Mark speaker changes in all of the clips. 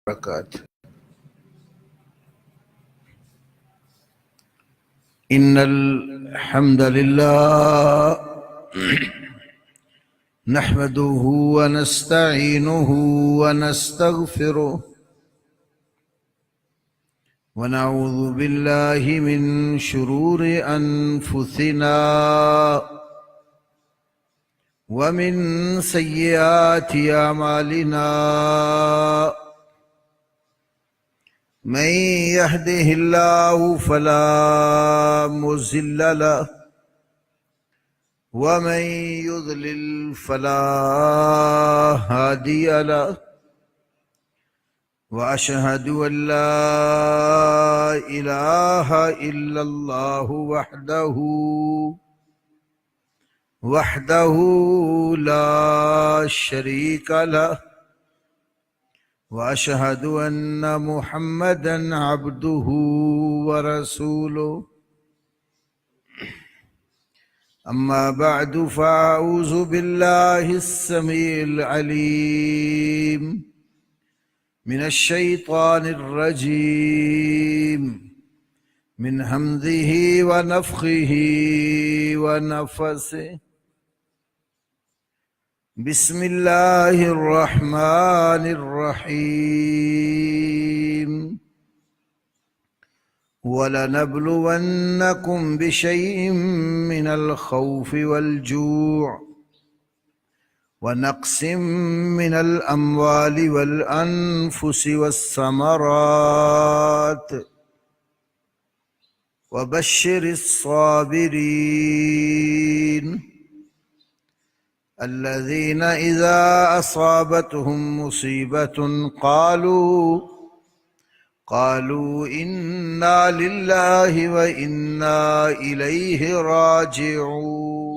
Speaker 1: وبركاته. إن الحمد لله نحمده ونستعينه ونستغفره ونعوذ بالله من شرور أنفسنا ومن سيئات أعمالنا من يهده الله فلا مضل له ومن يضلل فلا هادي له وأشهد أن لا إله إلا الله وحده لا شريك له وأشهد أن محمدًا عبده ورسوله أما بعد فأعوذ بالله السميع العليم من الشيطان الرجيم من همزه ونفخه ونفثه بسم الله الرحمن الرحيم ولنبلونكم بشيء من الخوف والجوع ونقص من الأموال والأنفس والثمرات وبشر الصابرين الذين إذا أصابتهم مصيبة قالوا إنا لله وإنا إليه راجعون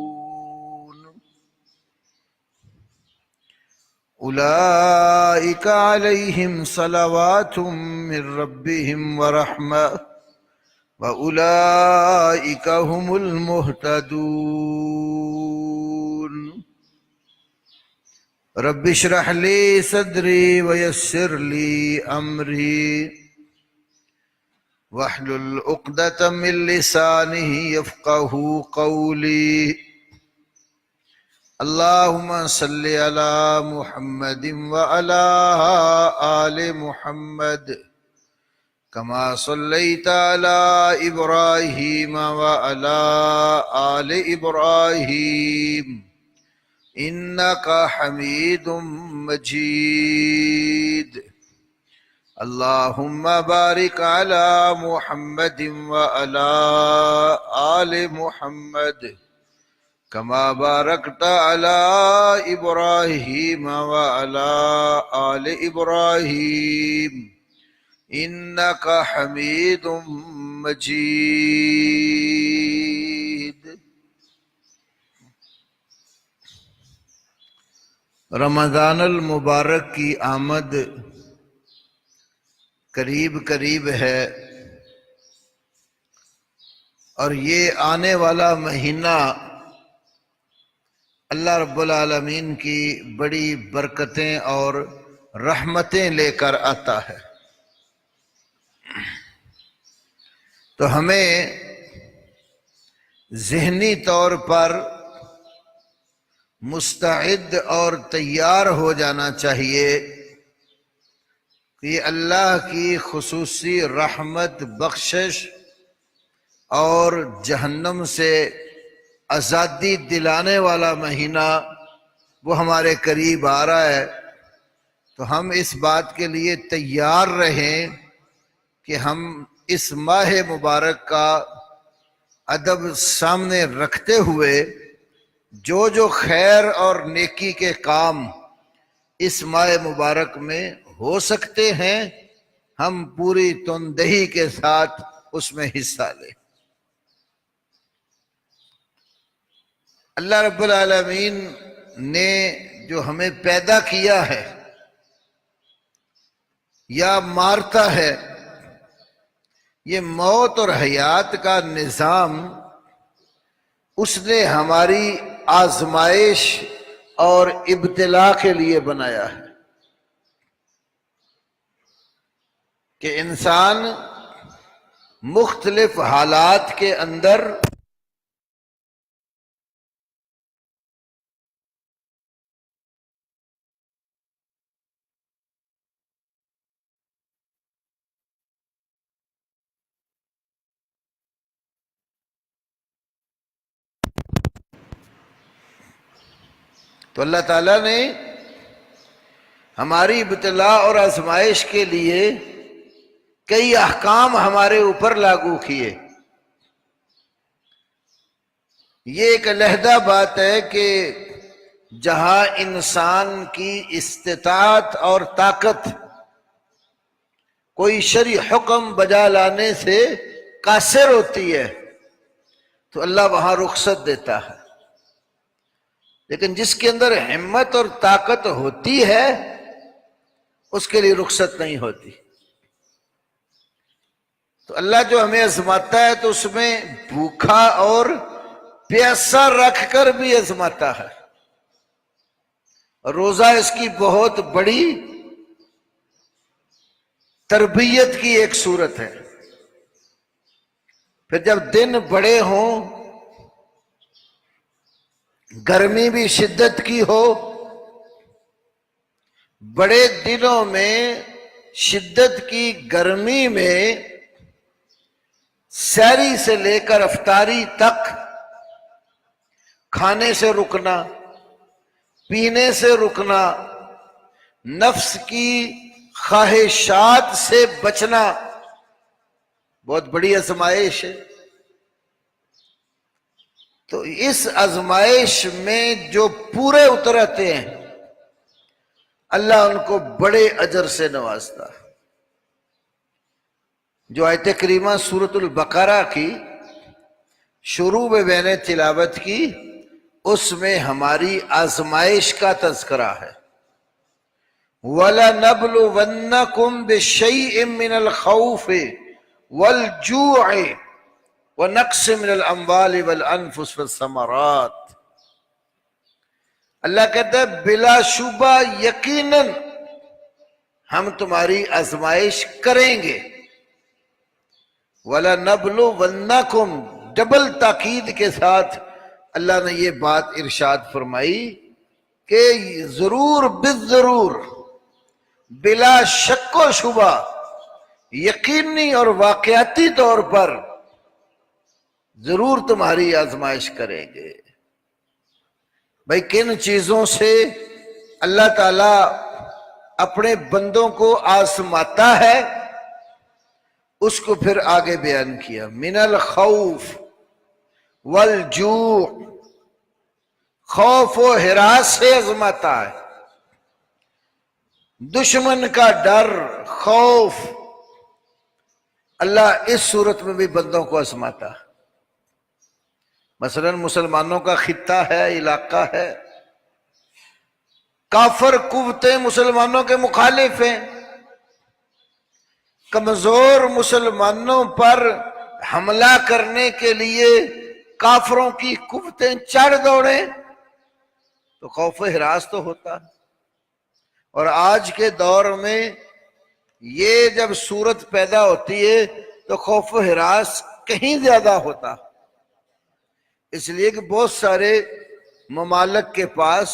Speaker 1: أولئك عليهم صلوات من ربهم ورحمة وأولئك هم المهتدون رب اشرح لي صدري ويسر لي أمري واحلل عقدة من لسانه يفقه قولي اللهم صل على محمد وعلى آل محمد كما صليت على إبراهيم وعلى آل إبراهيم إنك حميد مجيد اللهم بارك على محمد وعلى آل محمد كما باركت على إبراهيم وعلى آل إبراهيم إنك حميد مجيد رمضان المبارک کی آمد قریب ہے اور یہ آنے والا مہینہ اللہ رب العالمین کی بڑی برکتیں اور رحمتیں لے کر آتا ہے، تو ہمیں ذہنی طور پر مستعد اور تیار ہو جانا چاہیے کہ یہ اللہ کی خصوصی رحمت، بخشش اور جہنم سے آزادی دلانے والا مہینہ وہ ہمارے قریب آ رہا ہے، تو ہم اس بات کے لیے تیار رہیں کہ ہم اس ماہ مبارک کا ادب سامنے رکھتے ہوئے جو خیر اور نیکی کے کام اس ماہ مبارک میں ہو سکتے ہیں ہم پوری تندہی کے ساتھ اس میں حصہ لیں۔ اللہ رب العالمین نے جو ہمیں پیدا کیا ہے یا مارتا ہے، یہ موت اور حیات کا نظام اس نے ہماری آزمائش اور ابتلا کے لیے بنایا ہے۔ کہ انسان مختلف حالات کے اندر تو اللہ تعالیٰ نے ہماری ابتلاء اور آزمائش کے لیے کئی احکام ہمارے اوپر لاگو کیے۔ یہ ایک علیحدہ بات ہے کہ جہاں انسان کی استطاعت اور طاقت کوئی شرعی حکم بجا لانے سے قاصر ہوتی ہے تو اللہ وہاں رخصت دیتا ہے، لیکن جس کے اندر ہمت اور طاقت ہوتی ہے اس کے لیے رخصت نہیں ہوتی۔ تو اللہ جو ہمیں آزماتا ہے تو اس میں بھوکا اور پیاسا رکھ کر بھی آزماتا ہے۔ روزہ اس کی بہت بڑی تربیت کی ایک صورت ہے۔ پھر جب دن بڑے ہوں، گرمی بھی شدت کی ہو، بڑے دنوں میں شدت کی گرمی میں سحری سے لے کر افطاری تک کھانے سے رکنا، پینے سے رکنا، نفس کی خواہشات سے بچنا بہت بڑی آزمائش ہے۔ تو اس آزمائش میں جو پورے اتر آتے ہیں اللہ ان کو بڑے اجر سے نوازتا ہے۔ جو آیت کریمہ سورۃ البقرہ کی شروع میں میں نے تلاوت کی، اس میں ہماری آزمائش کا تذکرہ ہے۔ وَلَنَبْلُوَنَّكُمْ بِشَيْءٍ مِّنَ الْخَوْفِ وَالْجُوعِ وَنَقْصٍ مِّنَ الْأَمْوَالِ وَالْأَنفُسِ وَالثَّمَرَاتِ۔ اللہ کہتا ہے بلا شبہ یقیناً ہم تمہاری آزمائش کریں گے۔ وَلَنَبْلُوَنَّكُمْ ڈبل تاکید کے ساتھ اللہ نے یہ بات ارشاد فرمائی کہ ضرور بالضرور، بلا شک و شبہ، یقینی اور واقعاتی طور پر ضرور تمہاری آزمائش کریں گے۔ بھائی کن چیزوں سے اللہ تعالیٰ اپنے بندوں کو آزماتا ہے اس کو پھر آگے بیان کیا۔ من الخوف والجوع، خوف و ہراس سے آزماتا ہے، دشمن کا ڈر، خوف، اللہ اس صورت میں بھی بندوں کو آزماتا ہے۔ مثلا مسلمانوں کا خطہ ہے، علاقہ ہے، کافر قوتیں مسلمانوں کے مخالف ہیں، کمزور مسلمانوں پر حملہ کرنے کے لیے کافروں کی قوتیں چڑھ دوڑیں تو خوف و ہراس تو ہوتا ہے۔ اور آج کے دور میں یہ جب صورت پیدا ہوتی ہے تو خوف و ہراس کہیں زیادہ ہوتا، اس لیے کہ بہت سارے ممالک کے پاس،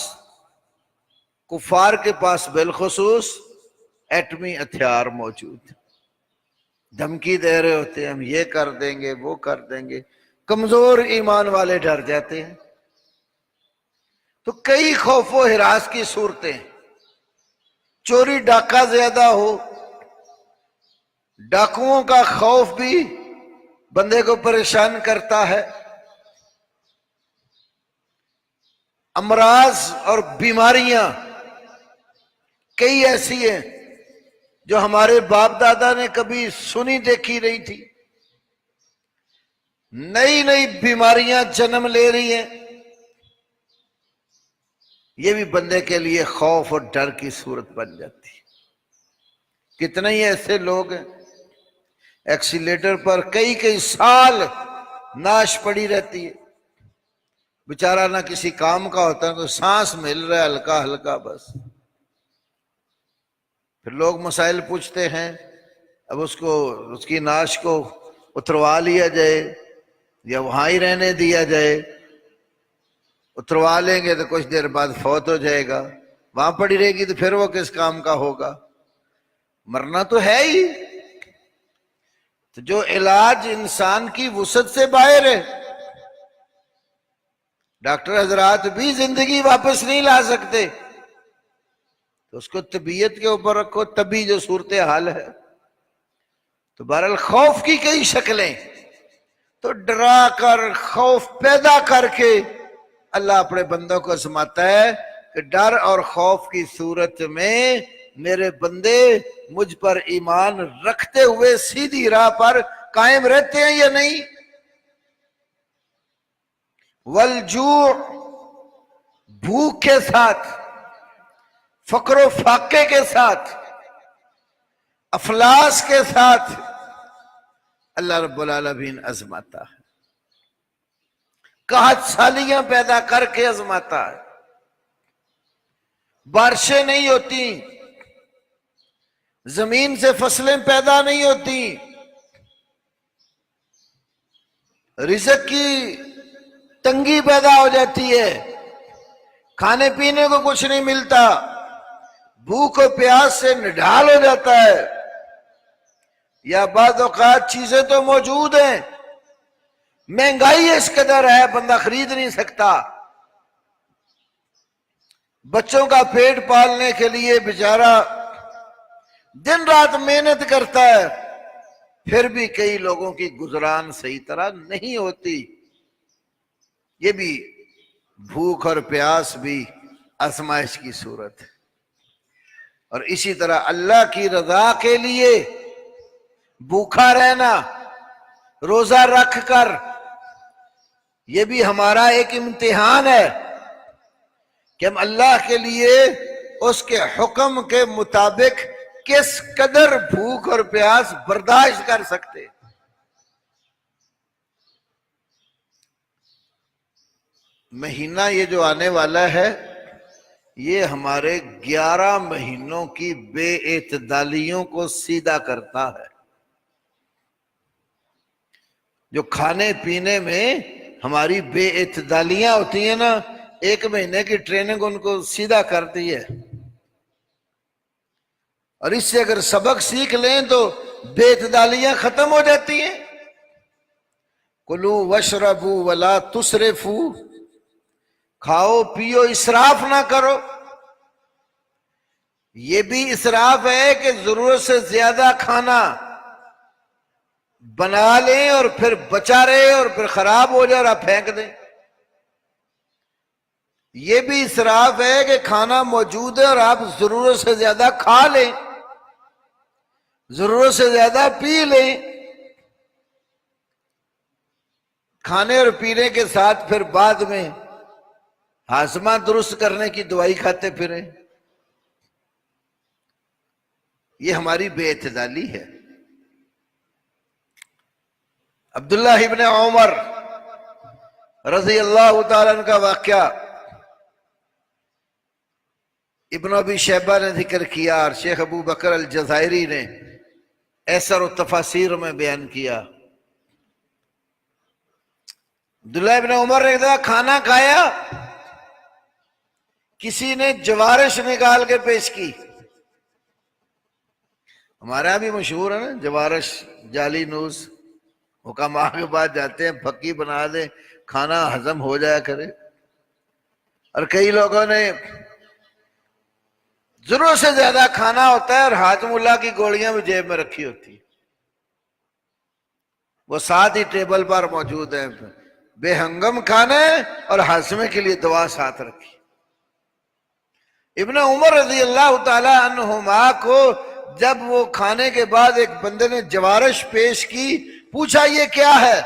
Speaker 1: کفار کے پاس بالخصوص ایٹمی ہتھیار موجود، دھمکی دے رہے ہوتے ہیں ہم یہ کر دیں گے وہ کر دیں گے، کمزور ایمان والے ڈر جاتے ہیں۔ تو کئی خوف و ہراس کی صورتیں، چوری ڈاکہ زیادہ ہو، ڈاکوؤں کا خوف بھی بندے کو پریشان کرتا ہے، امراض اور بیماریاں کئی ایسی ہیں جو ہمارے باپ دادا نے کبھی سنی دیکھی نہیں تھی، نئی نئی بیماریاں جنم لے رہی ہیں، یہ بھی بندے کے لیے خوف اور ڈر کی صورت بن جاتی ہے۔ کتنے ہی ایسے لوگ ہیں ایکسیلیٹر پر کئی کئی سال ناش پڑی رہتی ہے، بیچارہ نہ کسی کام کا ہوتا ہے، تو سانس مل رہا ہے ہلکا ہلکا بس۔ پھر لوگ مسائل پوچھتے ہیں اب اس کی نعش کو اتروا لیا جائے یا وہاں ہی رہنے دیا جائے؟ اتروا لیں گے تو کچھ دیر بعد فوت ہو جائے گا، وہاں پڑی رہے گی تو پھر وہ کس کام کا ہوگا؟ مرنا تو ہے ہی۔ تو جو علاج انسان کی وسعت سے باہر ہے، ڈاکٹر حضرات بھی زندگی واپس نہیں لا سکتے، تو اس کو طبیعت کے اوپر رکھو، طبی جو صورتحال ہے۔ تو بہرحال خوف کی کئی شکلیں، تو ڈرا کر خوف پیدا کر کے اللہ اپنے بندوں کو آزماتا ہے کہ ڈر اور خوف کی صورت میں میرے بندے مجھ پر ایمان رکھتے ہوئے سیدھی راہ پر قائم رہتے ہیں یا نہیں۔ والجوع، بھوک کے ساتھ، فقر و فاقے کے ساتھ، افلاس کے ساتھ اللہ رب العالمین آزماتا ہے، قحط سالیاں پیدا کر کے آزماتا ہے۔ بارشیں نہیں ہوتی، زمین سے فصلیں پیدا نہیں ہوتی، رزق کی تنگی پیدا ہو جاتی ہے، کھانے پینے کو کچھ نہیں ملتا، بھوک و پیاس سے نڈھال ہو جاتا ہے، یا بعض اوقات چیزیں تو موجود ہیں، مہنگائی اس قدر ہے بندہ خرید نہیں سکتا، بچوں کا پیٹ پالنے کے لیے بیچارہ دن رات محنت کرتا ہے، پھر بھی کئی لوگوں کی گزران صحیح طرح نہیں ہوتی۔ یہ بھی بھوک اور پیاس بھی آزمائش کی صورت ہے۔ اور اسی طرح اللہ کی رضا کے لیے بھوکا رہنا، روزہ رکھ کر، یہ بھی ہمارا ایک امتحان ہے کہ ہم اللہ کے لیے اس کے حکم کے مطابق کس قدر بھوک اور پیاس برداشت کر سکتے۔ مہینہ یہ جو آنے والا ہے، یہ ہمارے 11 مہینوں کی بے اعتدالیوں کو سیدھا کرتا ہے۔ جو کھانے پینے میں ہماری بے اعتدالیاں ہوتی ہیں نا، ایک مہینے کی ٹریننگ ان کو سیدھا کرتی ہے، اور اس سے اگر سبق سیکھ لیں تو بے اعتدالیاں ختم ہو جاتی ہیں۔ کلوا واشربوا ولا تسرفوا، کھاؤ پیو اسراف نہ کرو۔ یہ بھی اسراف ہے کہ ضرورت سے زیادہ کھانا بنا لیں اور پھر بچا رہے اور پھر خراب ہو جائے اور آپ پھینک دیں۔ یہ بھی اسراف ہے کہ کھانا موجود ہے اور آپ ضرورت سے زیادہ کھا لیں، ضرورت سے زیادہ پی لیں، کھانے اور پینے کے ساتھ پھر بعد میں ہاضمہ درست کرنے کی دوائی کھاتے پھریں۔ یہ ہماری بے اعتدالی ہے۔ عبداللہ ابن عمر رضی اللہ تعالیٰ عنہ کا واقعہ ابن ابی شیبہ نے ذکر کیا اور شیخ ابو بکر الجزائری نے ایسر و تفاسیر میں بیان کیا۔ عبداللہ ابن عمر نے کہا کھانا کھایا، کسی نے جوارش نکال کے پیش کی۔ ہمارے یہاں بھی مشہور ہے نا جوارش، جعلی نوز، حکماء کے بعد جاتے ہیں پکی بنا دیں کھانا ہضم ہو جایا کرے۔ اور کئی لوگوں نے ضرورت سے زیادہ کھانا ہوتا ہے اور ہاضم اللہ کی گولیاں بھی جیب میں رکھی ہوتی، وہ ساتھ ہی ٹیبل پر موجود ہیں، بے ہنگم کھانے اور ہاضمے کے لیے دوا ساتھ رکھی۔ ابن عمر رضی اللہ تعالی عنہما کو جب وہ کھانے کے بعد ایک بندے نے جوارش پیش کی، پوچھا یہ کیا ہے؟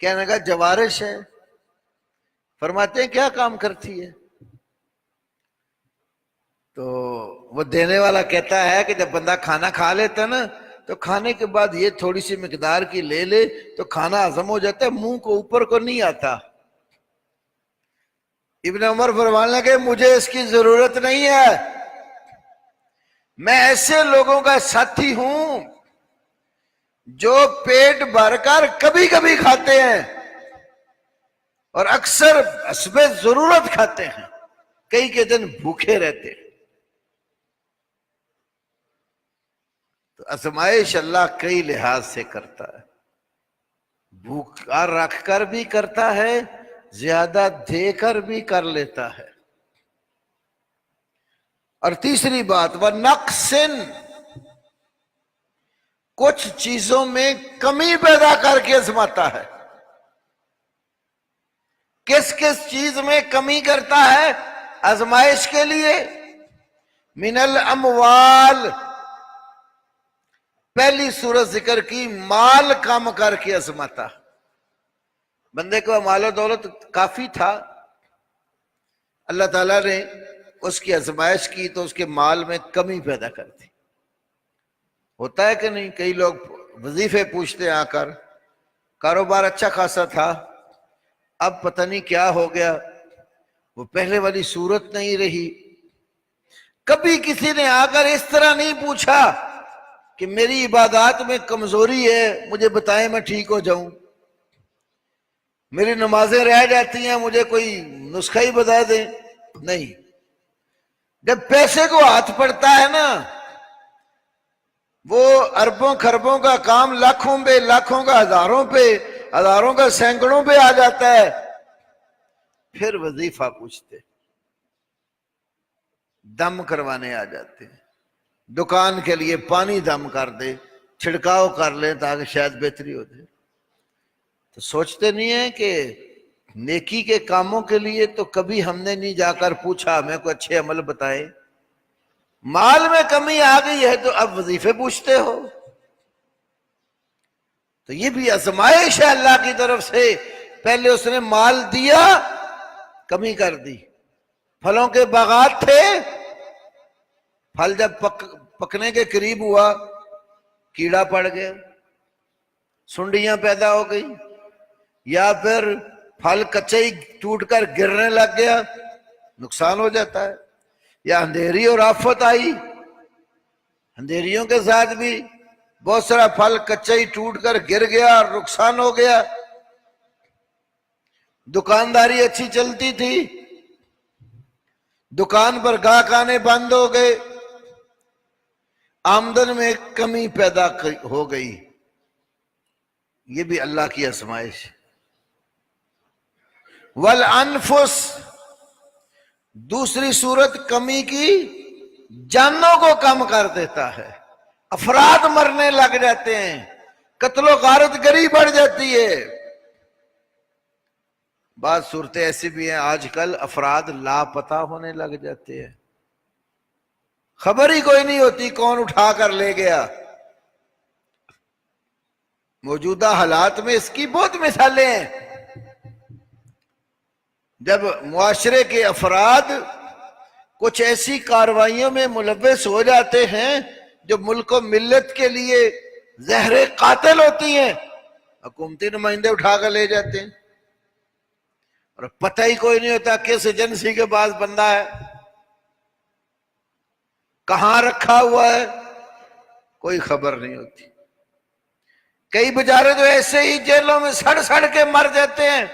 Speaker 1: کہنے لگا جوارش ہے۔ فرماتے ہیں کیا کام کرتی ہے؟ تو وہ دینے والا کہتا ہے کہ جب بندہ کھانا کھا لیتا نا تو کھانے کے بعد یہ تھوڑی سی مقدار کی لے لے تو کھانا ہضم ہو جاتا ہے، منہ کو اوپر کو نہیں آتا۔ ابن عمر فرمانے لگے مجھے اس کی ضرورت نہیں ہے، میں ایسے لوگوں کا ساتھی ہوں جو پیٹ بھر کر کبھی کبھی کھاتے ہیں اور اکثر حسب ضرورت کھاتے ہیں، کئی کے دن بھوکے رہتے ہیں۔ تو آزمائش اللہ کئی لحاظ سے کرتا ہے، بھوکا رکھ کر بھی کرتا ہے، زیادہ دے کر بھی کر لیتا ہے۔ اور تیسری بات، وَنَقْصٍ، کچھ چیزوں میں کمی پیدا کر کے آزماتا ہے۔ کس کس چیز میں کمی کرتا ہے آزمائش کے لیے؟ من الاموال، پہلی صورت ذکر کی، مال کم کر کے آزماتا۔ بندے کو مال و دولت کافی تھا، اللہ تعالیٰ نے اس کی آزمائش کی تو اس کے مال میں کمی پیدا کر دی۔ ہوتا ہے کہ نہیں؟ کئی لوگ وظیفے پوچھتے ہیں آ کر، کاروبار اچھا خاصا تھا، اب پتہ نہیں کیا ہو گیا، وہ پہلے والی صورت نہیں رہی۔ کبھی کسی نے آ کر اس طرح نہیں پوچھا کہ میری عبادات میں کمزوری ہے، مجھے بتائیں میں ٹھیک ہو جاؤں، میری نمازیں رہ جاتی ہیں، مجھے کوئی نسخہ ہی بتا دیں۔ نہیں، جب پیسے کو ہاتھ پڑتا ہے نا، وہ اربوں خربوں کا کام لاکھوں پہ، لاکھوں کا ہزاروں پہ، ہزاروں کا سینکڑوں پہ آ جاتا ہے، پھر وظیفہ پوچھتے، دم کروانے آ جاتے ہیں، دکان کے لیے پانی دم کر دے، چھڑکاؤ کر لیں تاکہ شاید بہتری ہو جائے۔ تو سوچتے نہیں ہیں کہ نیکی کے کاموں کے لیے تو کبھی ہم نے نہیں جا کر پوچھا ہمیں کوئی اچھے عمل بتائے، مال میں کمی آ گئی ہے تو اب وظیفے پوچھتے ہو۔ تو یہ بھی آزمائش ہے اللہ کی طرف سے، پہلے اس نے مال دیا، کمی کر دی۔ پھلوں کے باغات تھے، پھل جب پکنے کے قریب ہوا کیڑا پڑ گیا، سنڈیاں پیدا ہو گئی، یا پھر پھل کچے ہی ٹوٹ کر گرنے لگ گیا، نقصان ہو جاتا ہے، یا اندھیری اور آفت آئی، اندھیریوں کے ساتھ بھی بہت سارا پھل کچا ہی ٹوٹ کر گر گیا اور نقصان ہو گیا۔ دکانداری اچھی چلتی تھی، دکان پر گاہک آنے بند ہو گئے، آمدن میں کمی پیدا ہو گئی۔ یہ بھی اللہ کی آزمائش۔ والانفس، دوسری صورت کمی کی، جانوں کو کم کر دیتا ہے، افراد مرنے لگ جاتے ہیں، قتل و غارت گری بڑھ جاتی ہے۔ بعض صورتیں ایسی بھی ہیں آج کل افراد لاپتہ ہونے لگ جاتے ہیں، خبر ہی کوئی نہیں ہوتی کون اٹھا کر لے گیا۔ موجودہ حالات میں اس کی بہت مثالیں ہیں، جب معاشرے کے افراد کچھ ایسی کارروائیوں میں ملوث ہو جاتے ہیں جو ملک و ملت کے لیے زہر قاتل ہوتی ہیں، حکومتی نمائندے اٹھا کر لے جاتے ہیں اور پتہ ہی کوئی نہیں ہوتا کس ایجنسی کے پاس بندہ ہے، کہاں رکھا ہوا ہے، کوئی خبر نہیں ہوتی۔ کئی بیچارے تو ایسے ہی جیلوں میں سڑ سڑ کے مر جاتے ہیں،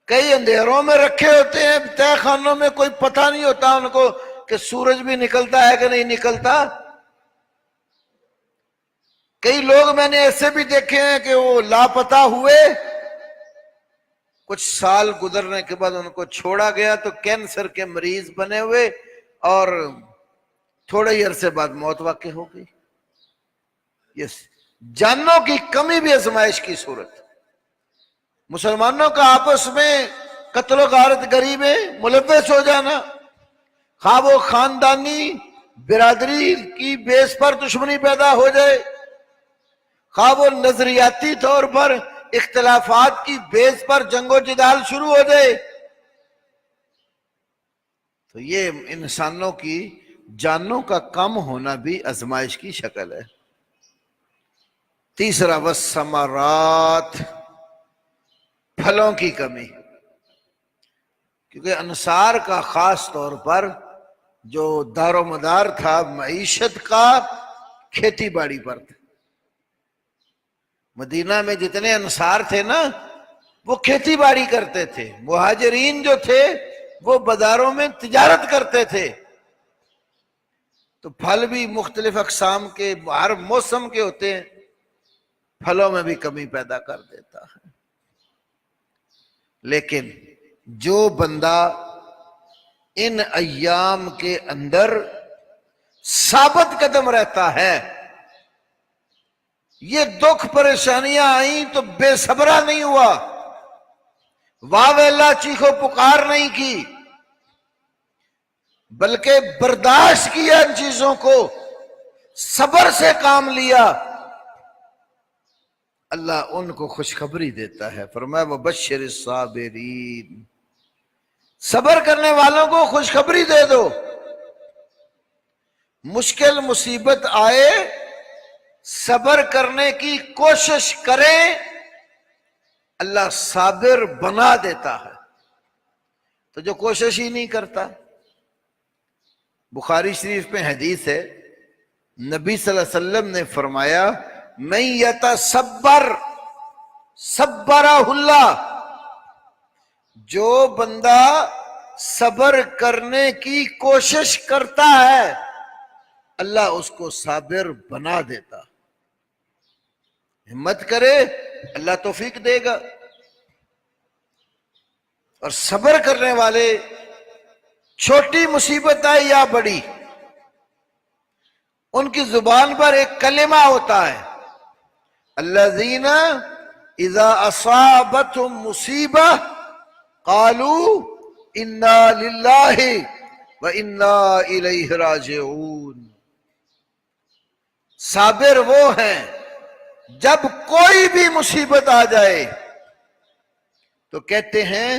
Speaker 1: کئی اندھیروں میں رکھے ہوتے ہیں، تہہ خانوں میں کوئی پتہ نہیں ہوتا ان کو کہ سورج بھی نکلتا ہے کہ نہیں نکلتا۔ کئی لوگ میں نے ایسے بھی دیکھے ہیں کہ وہ لاپتہ ہوئے، کچھ سال گزرنے کے بعد ان کو چھوڑا گیا تو کینسر کے مریض بنے ہوئے اور تھوڑے ہی عرصے بعد موت واقع ہو گئی۔ یہ جانوں کی کمی بھی آزمائش کی صورت۔ مسلمانوں کا آپس میں قتل و غارت گری میں ملوث ہو جانا، خواہ وہ خاندانی برادری کی بیس پر دشمنی پیدا ہو جائے، خواہ وہ نظریاتی طور پر اختلافات کی بیس پر جنگ و جدال شروع ہو جائے، تو یہ انسانوں کی جانوں کا کم ہونا بھی آزمائش کی شکل ہے۔ تیسرا، والثمرات، پھلوں کی کمی، کیونکہ انصار کا خاص طور پر جو دار و مدار تھا معیشت کا کھیتی باڑی پر تھا. مدینہ میں جتنے انصار تھے نا وہ کھیتی باڑی کرتے تھے. مہاجرین جو تھے وہ بازاروں میں تجارت کرتے تھے. تو پھل بھی مختلف اقسام کے ہر موسم کے ہوتے ہیں، پھلوں میں بھی کمی پیدا کر دیتا ہے. لیکن جو بندہ ان ایام کے اندر ثابت قدم رہتا ہے، یہ دکھ پریشانیاں آئیں تو بے صبرا نہیں ہوا، واہ ویلا چیخو پکار نہیں کی، بلکہ برداشت کیا ان چیزوں کو، صبر سے کام لیا، اللہ ان کو خوشخبری دیتا ہے. فرمایا وبشر الصابرین، صبر کرنے والوں کو خوشخبری دے دو. مشکل مصیبت آئے صبر کرنے کی کوشش کریں، اللہ صابر بنا دیتا ہے. تو جو کوشش ہی نہیں کرتا، بخاری شریف میں حدیث ہے، نبی صلی اللہ علیہ وسلم نے فرمایا من یتصبر صبرہ اللہ، جو بندہ صبر کرنے کی کوشش کرتا ہے اللہ اس کو صابر بنا دیتا. ہمت کرے اللہ توفیق دے گا. اور صبر کرنے والے چھوٹی مصیبت آئے یا بڑی، ان کی زبان پر ایک کلمہ ہوتا ہے، الذین اذا اصابتهم مصیبہ قالوا انا للہ وانا الیہ راجعون. صابر وہ ہیں جب کوئی بھی مصیبت آ جائے تو کہتے ہیں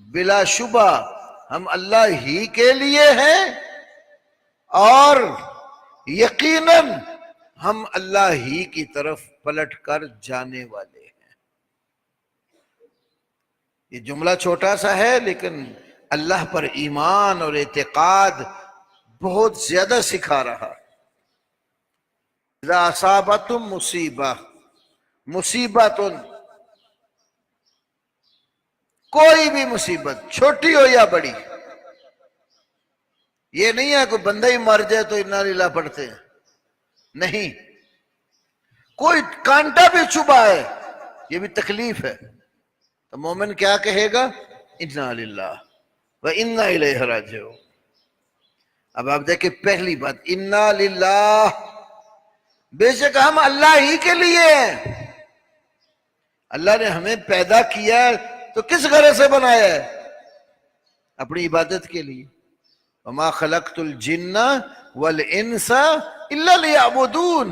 Speaker 1: بلا شبہ ہم اللہ ہی کے لیے ہیں اور یقیناً ہم اللہ ہی کی طرف پلٹ کر جانے والے ہیں. یہ جملہ چھوٹا سا ہے لیکن اللہ پر ایمان اور اعتقاد بہت زیادہ سکھا رہا. اذا اصابتم مصیبہ، مصیبت، کوئی بھی مصیبت چھوٹی ہو یا بڑی، یہ نہیں ہے کوئی بندہ ہی مر جائے تو انا للہ پڑھتے ہیں، نہیں، کوئی کانٹا بھی چبھا ہے یہ بھی تکلیف ہے تو مومن کیا کہے گا؟ انا للہ وانا الیہ راجعون. اب آپ دیکھیں پہلی بات، انا للہ، بے شک ہم اللہ ہی کے لیے ہیں. اللہ نے ہمیں پیدا کیا ہے تو کس غرض سے بنایا ہے؟ اپنی عبادت کے لیے. وما خلقت الجن والانس الا لیعبدون.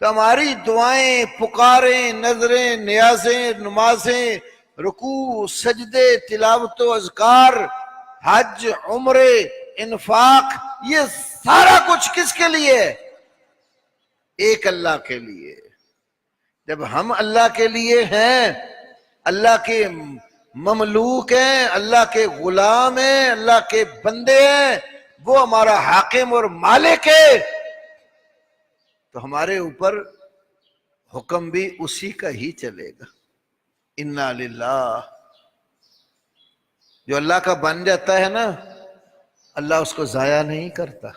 Speaker 1: تو ہماری دعائیں، پکاریں، نظریں، نیازیں، نمازیں، رکوع، سجدے، تلاوت و اذکار، حج، عمرے، انفاق، یہ سارا کچھ کس کے لیے ہے؟ ایک اللہ کے لیے. جب ہم اللہ کے لیے ہیں، اللہ کے مملوک ہیں، اللہ کے غلام ہیں، اللہ کے بندے ہیں، وہ ہمارا حاکم اور مالک ہے، تو ہمارے اوپر حکم بھی اسی کا ہی چلے گا. انا للہ. جو اللہ کا بن جاتا ہے نا اللہ اس کو ضائع نہیں کرتا،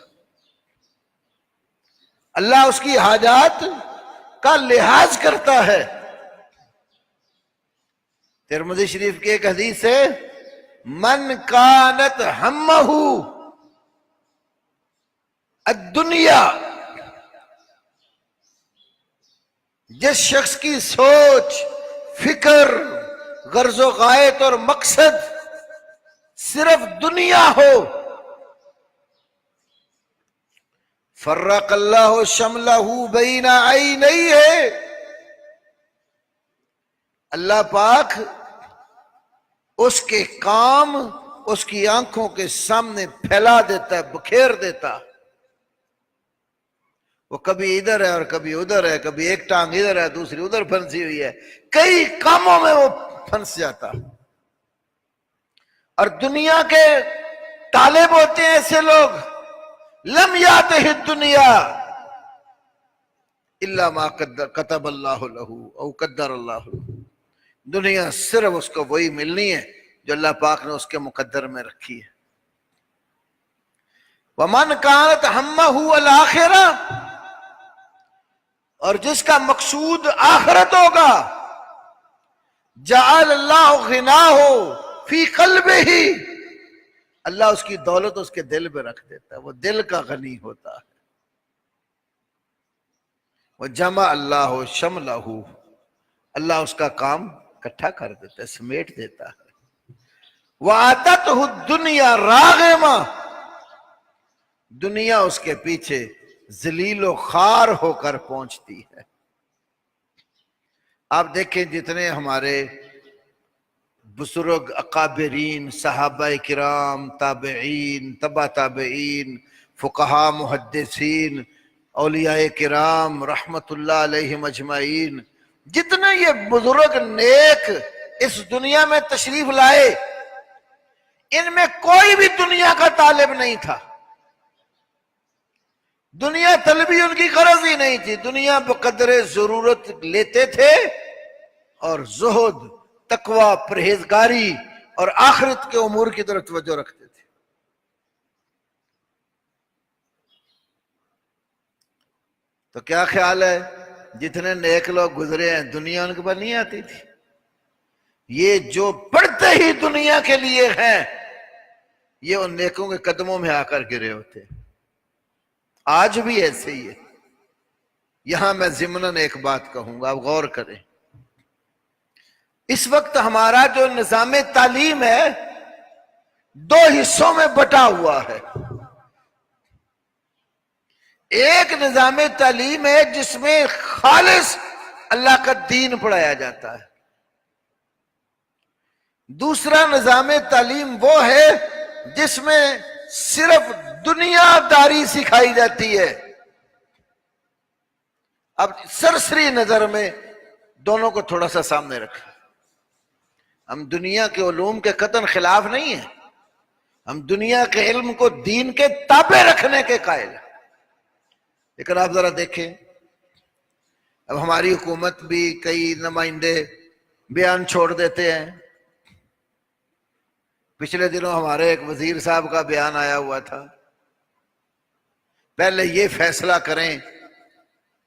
Speaker 1: اللہ اس کی حاجات کا لحاظ کرتا ہے. ترمذی شریف کی ایک حدیث ہے، من کانت ہمہ الدنیا، جس شخص کی سوچ، فکر، غرض و غایت اور مقصد صرف دنیا ہو، فرق اللہ شملہ بین عینیہ، اللہ پاک اس کے کام اس کی آنکھوں کے سامنے پھیلا دیتا ہے، بکھیر دیتا. وہ کبھی ادھر ہے اور کبھی ادھر ہے، کبھی ایک ٹانگ ادھر ہے دوسری ادھر پھنسی ہوئی ہے، کئی کاموں میں وہ پھنس جاتا. اور دنیا کے طالب ہوتے ہیں ایسے لوگ، لم یاتہ الدنیا الا ما کتب اللہ لہ او قدر اللہ لہ، دنیا صرف اس کو وہی ملنی ہے جو اللہ پاک نے اس کے مقدر میں رکھی ہے۔ ومن کانت ہمہ الآخرہ، اور جس کا مقصود آخرت ہوگا، جعل اللہ غناہ فی قلبہ، اللہ اس کی دولت اس کے دل پہ رکھ دیتا ہے، وہ دل کا غنی ہوتا ہے۔ وجمع اللہ شملہ، اللہ اس کا کام اکٹھا کر دیتا ہے، سمیٹ دیتا ہے۔ وَآتَتْهُ الدُّنْيَا رَاغِمَةً، دنیا اس کے پیچھے ذلیل و خوار ہو کر پہنچتی ہے۔ آپ دیکھیں جتنے ہمارے بزرگ اکابرین، صحابہ کرام، تابعین، تبع تابعین، فقہاء، محدثین، اولیاء کرام رحمت اللہ علیہم اجمعین، جتنے یہ بزرگ نیک اس دنیا میں تشریف لائے، ان میں کوئی بھی دنیا کا طالب نہیں تھا، دنیا طلبی ان کی غرض ہی نہیں تھی، دنیا بقدر ضرورت لیتے تھے اور زہد، تقوی، پرہیزگاری اور آخرت کے امور کی طرف توجہ رکھتے تھے۔ تو کیا خیال ہے جتنے نیک لوگ گزرے ہیں دنیا ان کے پاس نہیں آتی تھی؟ یہ جو پڑھتے ہی دنیا کے لیے ہیں یہ ان نیکوں کے قدموں میں آ کر گرے ہوتے ہیں۔ آج بھی ایسے ہی ہے۔ یہاں میں ضمناً ایک بات کہوں گا، آپ غور کریں۔ اس وقت ہمارا جو نظام تعلیم ہے دو حصوں میں بٹا ہوا ہے۔ ایک نظام تعلیم ہے جس میں خالص اللہ کا دین پڑھایا جاتا ہے، دوسرا نظام تعلیم وہ ہے جس میں صرف دنیا داری سکھائی جاتی ہے۔ اب سرسری نظر میں دونوں کو تھوڑا سا سامنے رکھیں۔ ہم دنیا کے علوم کے قطعاً خلاف نہیں ہیں، ہم دنیا کے علم کو دین کے تابع رکھنے کے قائل ہیں، لیکن آپ ذرا دیکھیں اب ہماری حکومت بھی کئی نمائندے بیان چھوڑ دیتے ہیں۔ پچھلے دنوں ہمارے ایک وزیر صاحب کا بیان آیا ہوا تھا، پہلے یہ فیصلہ کریں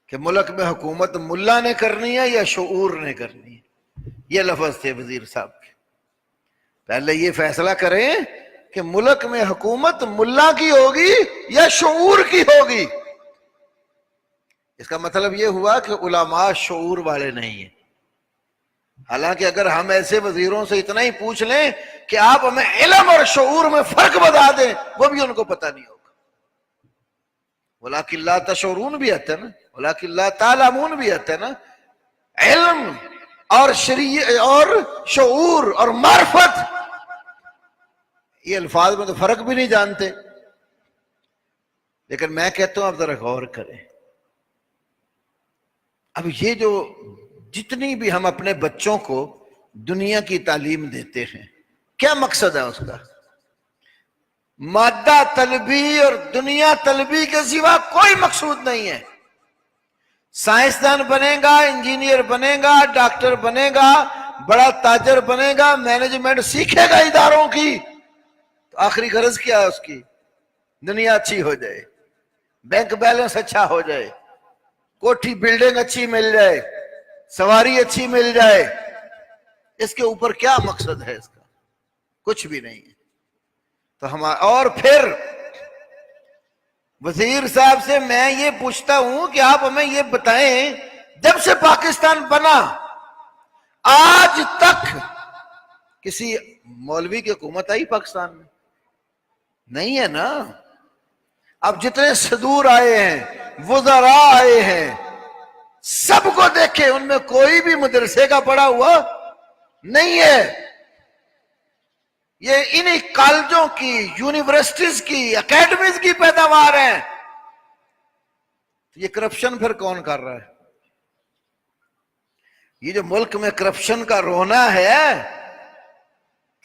Speaker 1: کہ ملک میں حکومت ملا نے کرنی ہے یا شعور نے کرنی ہے، یہ لفظ تھے وزیر صاحب کے۔ پہلے یہ فیصلہ کریں کہ ملک میں حکومت ملا کی ہوگی یا شعور کی ہوگی۔ اس کا مطلب یہ ہوا کہ علماء شعور والے نہیں ہیں۔ حالانکہ اگر ہم ایسے وزیروں سے اتنا ہی پوچھ لیں کہ آپ ہمیں علم اور شعور میں فرق بتا دیں، وہ بھی ان کو پتہ نہیں ہوگا۔ وَلَٰكِن لَا تَشْعُرُونَ بھی آتا ہے نا، وَلَٰكِن لَا تَعْلَمُونَ بھی آتا ہے نا۔ علم اور اور شعور اور معرفت، یہ الفاظ میں تو فرق بھی نہیں جانتے، لیکن میں کہتا ہوں آپ ذرا غور کریں۔ اب یہ جو جتنی بھی ہم اپنے بچوں کو دنیا کی تعلیم دیتے ہیں، کیا مقصد ہے اس کا؟ مادہ طلبی اور دنیا طلبی کے سوا کوئی مقصود نہیں ہے۔ سائنسدان بنے گا، انجینئر بنے گا، ڈاکٹر بنے گا، بڑا تاجر بنے گا، مینجمنٹ سیکھے گا اداروں کی، تو آخری غرض کیا ہے اس کی؟ دنیا اچھی ہو جائے، بینک بیلنس اچھا ہو جائے، کوٹھی بلڈنگ اچھی مل جائے، سواری اچھی مل جائے۔ اس کے اوپر کیا مقصد ہے اس کا؟ کچھ بھی نہیں ہے۔ تو اور پھر وزیر صاحب سے میں یہ پوچھتا ہوں کہ آپ ہمیں یہ بتائیں، جب سے پاکستان بنا آج تک کسی مولوی کی حکومت آئی پاکستان میں؟ نہیں ہے نا۔ اب جتنے صدور آئے ہیں، وزراء آئے ہیں، سب کو دیکھیں، ان میں کوئی بھی مدرسے کا پڑھا ہوا نہیں ہے۔ یہ انہی کالجوں کی، یونیورسٹیز کی، اکیڈمیز کی پیداوار ہے۔ یہ کرپشن پھر کون کر رہا ہے؟ یہ جو ملک میں کرپشن کا رونا ہے،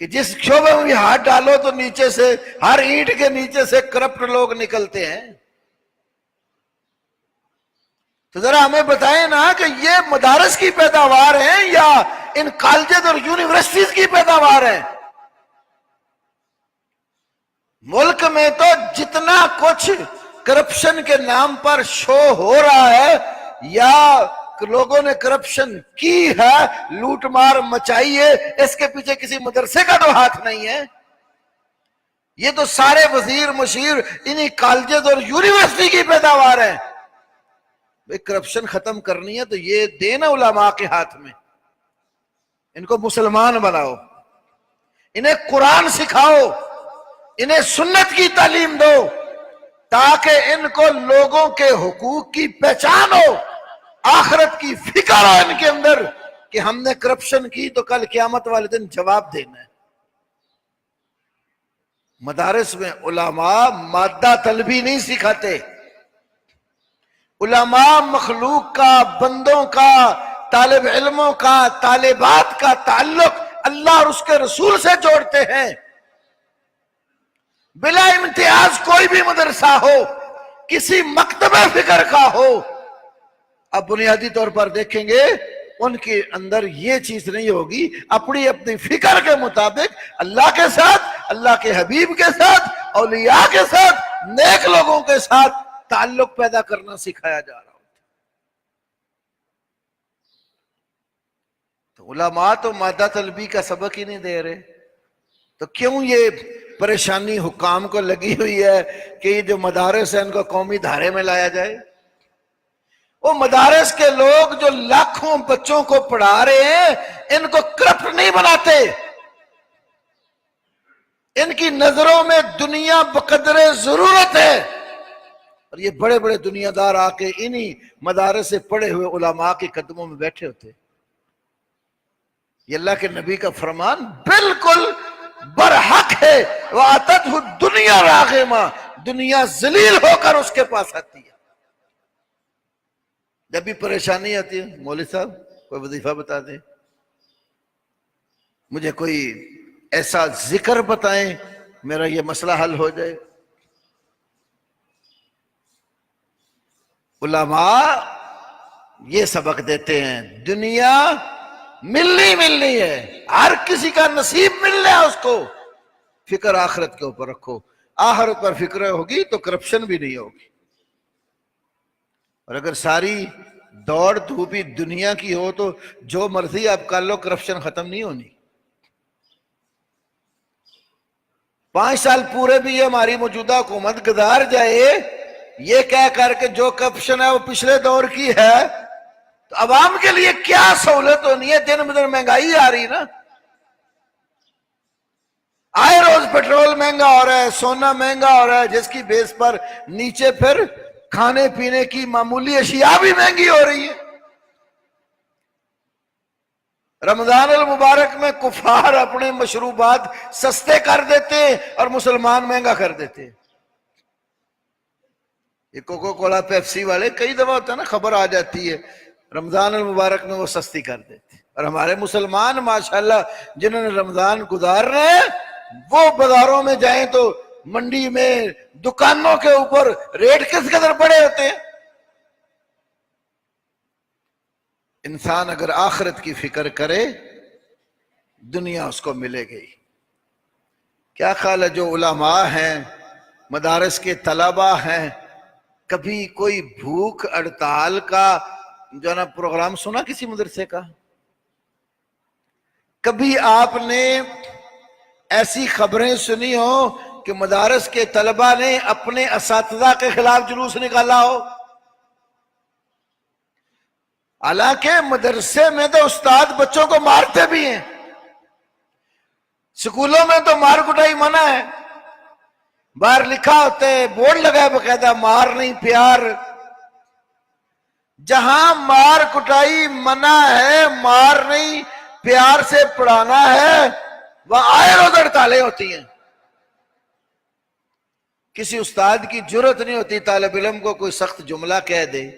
Speaker 1: کہ جس شعبے میں بھی ہاتھ ڈالو تو نیچے سے، ہر اینٹ کے نیچے سے کرپٹ لوگ نکلتے ہیں. تو ذرا ہمیں بتائیں نا کہ یہ مدارس کی پیداوار ہیں یا ان کالجز اور یونیورسٹیز کی پیداوار ہیں؟ ملک میں تو جتنا کچھ کرپشن کے نام پر شو ہو رہا ہے یا لوگوں نے کرپشن کی ہے، لوٹ مار مچائی ہے، اس کے پیچھے کسی مدرسے کا تو ہاتھ نہیں ہے. یہ تو سارے وزیر مشیر انہی کالجز اور یونیورسٹی کی پیداوار ہے. کرپشن ختم کرنی ہے تو یہ دینا علماء کے ہاتھ میں، ان کو مسلمان بناؤ، انہیں قرآن سکھاؤ، انہیں سنت کی تعلیم دو، تاکہ ان کو لوگوں کے حقوق کی پہچان ہو، آخرت کی فکر ہو ان کے اندر کہ ہم نے کرپشن کی تو کل قیامت والے دن جواب دینا ہے. مدارس میں علماء مادہ طلبی نہیں سکھاتے. علماء مخلوق کا، بندوں کا، طالب علموں کا، طالبات کا تعلق اللہ اور اس کے رسول سے جوڑتے ہیں. بلا امتیاز کوئی بھی مدرسہ ہو، کسی مکتبہ فکر کا ہو، اب بنیادی طور پر دیکھیں گے ان کے اندر یہ چیز نہیں ہوگی. اپنی اپنی فکر کے مطابق اللہ کے ساتھ، اللہ کے حبیب کے ساتھ، اولیاء کے ساتھ، نیک لوگوں کے ساتھ تعلق پیدا کرنا سکھایا جا رہا ہوتا. تو علماء تو مادہ طلبی کا سبق ہی نہیں دے رہے، تو کیوں یہ پریشانی حکام کو لگی ہوئی ہے کہ یہ جو مدارس ہیں ان کو قومی دھارے میں لایا جائے؟ وہ مدارس کے لوگ جو لاکھوں بچوں کو پڑھا رہے ہیں ان کو کرپٹ نہیں بناتے. ان کی نظروں میں دنیا بقدر ضرورت ہے، اور یہ بڑے بڑے دنیا دار آ کے انہی مدارس سے پڑھے ہوئے علماء کے قدموں میں بیٹھے ہوتے. یہ اللہ کے نبی کا فرمان بالکل برحق ہے. وَآتَتْهُ الدُّنْيَا رَاغِمًا، دنیا ذلیل ہو کر اس کے پاس آتی ہے. جب بھی پریشانی آتی ہے، مولوی صاحب کوئی وظیفہ بتا دیں، مجھے کوئی ایسا ذکر بتائیں میرا یہ مسئلہ حل ہو جائے. علماء یہ سبق دیتے ہیں دنیا ملنی ہے، ہر کسی کا نصیب ملنا ہے اس کو. فکر آخرت کے اوپر رکھو، آخرت پر فکر ہوگی تو کرپشن بھی نہیں ہوگی. اور اگر ساری دوڑ دھوپی دنیا کی ہو تو جو مرضی آپ کر لو، کرپشن ختم نہیں ہونی. 5 سال پورے بھی یہ ہماری موجودہ حکومت گزار جائے یہ کہہ کر کے جو کرپشن ہے وہ پچھلے دور کی ہے، تو عوام کے لیے کیا سہولت ہونی ہے؟ دن بدن مہنگائی آ رہی نا، آئے روز پیٹرول مہنگا ہو رہا ہے، سونا مہنگا ہو رہا ہے، جس کی بیس پر نیچے پھر کھانے پینے کی معمولی اشیاء بھی مہنگی ہو رہی ہے. رمضان المبارک میں کفار اپنے مشروبات سستے کر دیتے اور مسلمان مہنگا کر دیتے. یہ کوکو کولا پیپسی والے کئی دفعہ ہوتا ہے نا، خبر آ جاتی ہے رمضان المبارک میں وہ سستی کر دیتے، اور ہمارے مسلمان ماشاءاللہ جنہوں نے رمضان گزارنا ہے وہ بازاروں میں جائیں تو منڈی میں دکانوں کے اوپر ریٹ کس قدر بڑے ہوتے ہیں. انسان اگر آخرت کی فکر کرے دنیا اس کو ملے گی. کیا خیال ہے جو علماء ہیں، مدارس کے طلباء ہیں، کبھی کوئی بھوک ہڑتال کا جو نا پروگرام سنا کسی مدرسے کا؟ کبھی آپ نے ایسی خبریں سنی ہو کہ مدارس کے طلباء نے اپنے اساتذہ کے خلاف جلوس نکالا ہو؟ حالانکہ مدرسے میں تو استاد بچوں کو مارتے بھی ہیں، سکولوں میں تو مار کٹائی منع ہے، باہر لکھا ہوتا ہے، بورڈ لگا ہے باقاعدہ، مار نہیں پیار. جہاں مار کٹائی منع ہے، مار نہیں پیار سے پڑھانا ہے، وہاں آئے روز ہڑتالیں ہوتی ہیں. کسی استاد کی جرت نہیں ہوتی طالب علم کو کوئی سخت جملہ کہہ دے،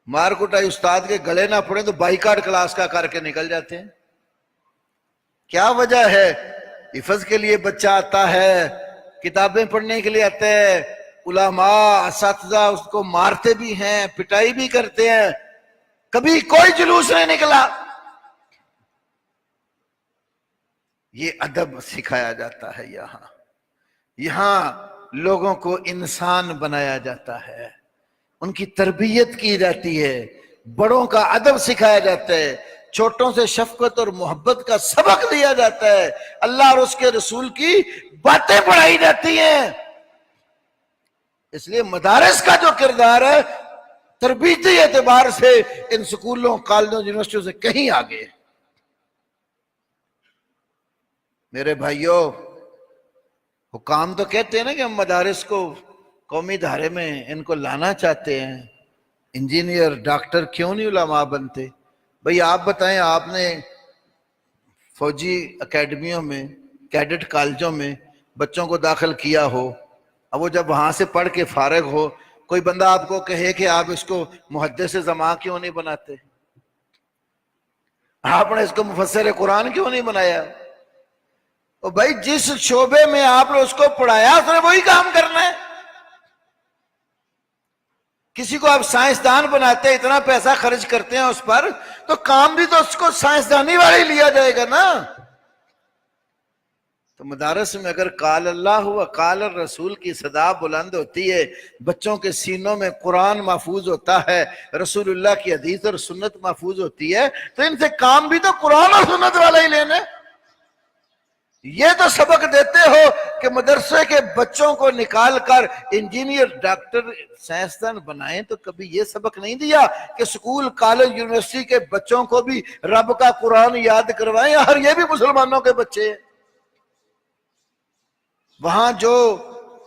Speaker 1: مار کٹائی استاد کے گلے نہ پڑے تو بائیکاٹ کلاس کا کر کے نکل جاتے ہیں. کیا وجہ ہے؟ حفظ کے لیے بچہ آتا ہے، کتابیں پڑھنے کے لیے آتا ہے، علماء اساتذہ اس کو مارتے بھی ہیں، پٹائی بھی کرتے ہیں، کبھی کوئی جلوس نہیں نکلا۔ یہ ادب سکھایا جاتا ہے یہاں لوگوں کو انسان بنایا جاتا ہے، ان کی تربیت کی جاتی ہے، بڑوں کا ادب سکھایا جاتا ہے، چھوٹوں سے شفقت اور محبت کا سبق دیا جاتا ہے، اللہ اور اس کے رسول کی باتیں پڑھائی جاتی ہیں۔ اس لیے مدارس کا جو کردار ہے تربیتی اعتبار سے ان سکولوں، کالجوں، یونیورسٹیوں سے کہیں آگے۔ میرے بھائیوں، حکام تو کہتے ہیں نا کہ ہم مدارس کو قومی دھارے میں ان کو لانا چاہتے ہیں، انجینئر، ڈاکٹر کیوں نہیں علماء بنتے؟ بھئی آپ بتائیں، آپ نے فوجی اکیڈمیوں میں، کیڈٹ کالجوں میں بچوں کو داخل کیا ہو، اب وہ جب وہاں سے پڑھ کے فارغ ہو، کوئی بندہ آپ کو کہے کہ آپ اس کو محدث زماں کیوں نہیں بناتے؟ آپ نے اس کو مفسر قرآن کیوں نہیں بنایا؟ اور بھائی جس شعبے میں آپ نے اس کو پڑھایا اس نے وہی کام کرنا ہے۔ کسی کو آپ سائنسدان بناتے ہیں، اتنا پیسہ خرچ کرتے ہیں اس پر، تو کام بھی تو اس کو سائنسدانی والے لیا جائے گا نا۔ تو مدارس میں اگر قال اللہ و قال الرسول کی صدا بلند ہوتی ہے، بچوں کے سینوں میں قرآن محفوظ ہوتا ہے، رسول اللہ کی حدیث اور سنت محفوظ ہوتی ہے، تو ان سے کام بھی تو قرآن اور سنت والا ہی لینا ہے۔ یہ تو سبق دیتے ہو کہ مدرسے کے بچوں کو نکال کر انجینئر، ڈاکٹر، سائنسدان بنائیں، تو کبھی یہ سبق نہیں دیا کہ سکول، کالج، یونیورسٹی کے بچوں کو بھی رب کا قرآن یاد کروائیں؟ اور یہ بھی مسلمانوں کے بچے ہیں، وہاں جو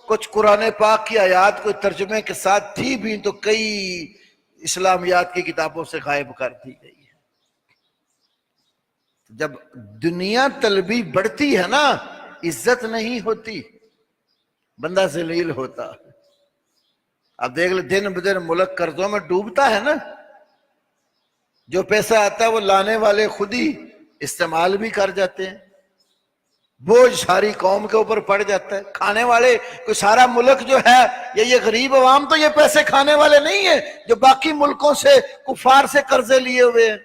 Speaker 1: کچھ قرآن پاک کی آیات کو ترجمے کے ساتھ تھی بھی تو کئی اسلامیات کی کتابوں سے غائب کر دی گئی ہے۔ جب دنیا طلبی بڑھتی ہے نا، عزت نہیں ہوتی، بندہ ذلیل ہوتا۔ اب دیکھ لیں دن بدن ملک قرضوں میں ڈوبتا ہے نا، جو پیسہ آتا ہے وہ لانے والے خود ہی استعمال بھی کر جاتے ہیں، بوجھ ساری قوم کے اوپر پڑ جاتا ہے۔ کھانے والے کوئی سارا ملک جو ہے، یہ غریب عوام تو یہ پیسے کھانے والے نہیں ہیں جو باقی ملکوں سے، کفار سے قرضے لیے ہوئے ہیں۔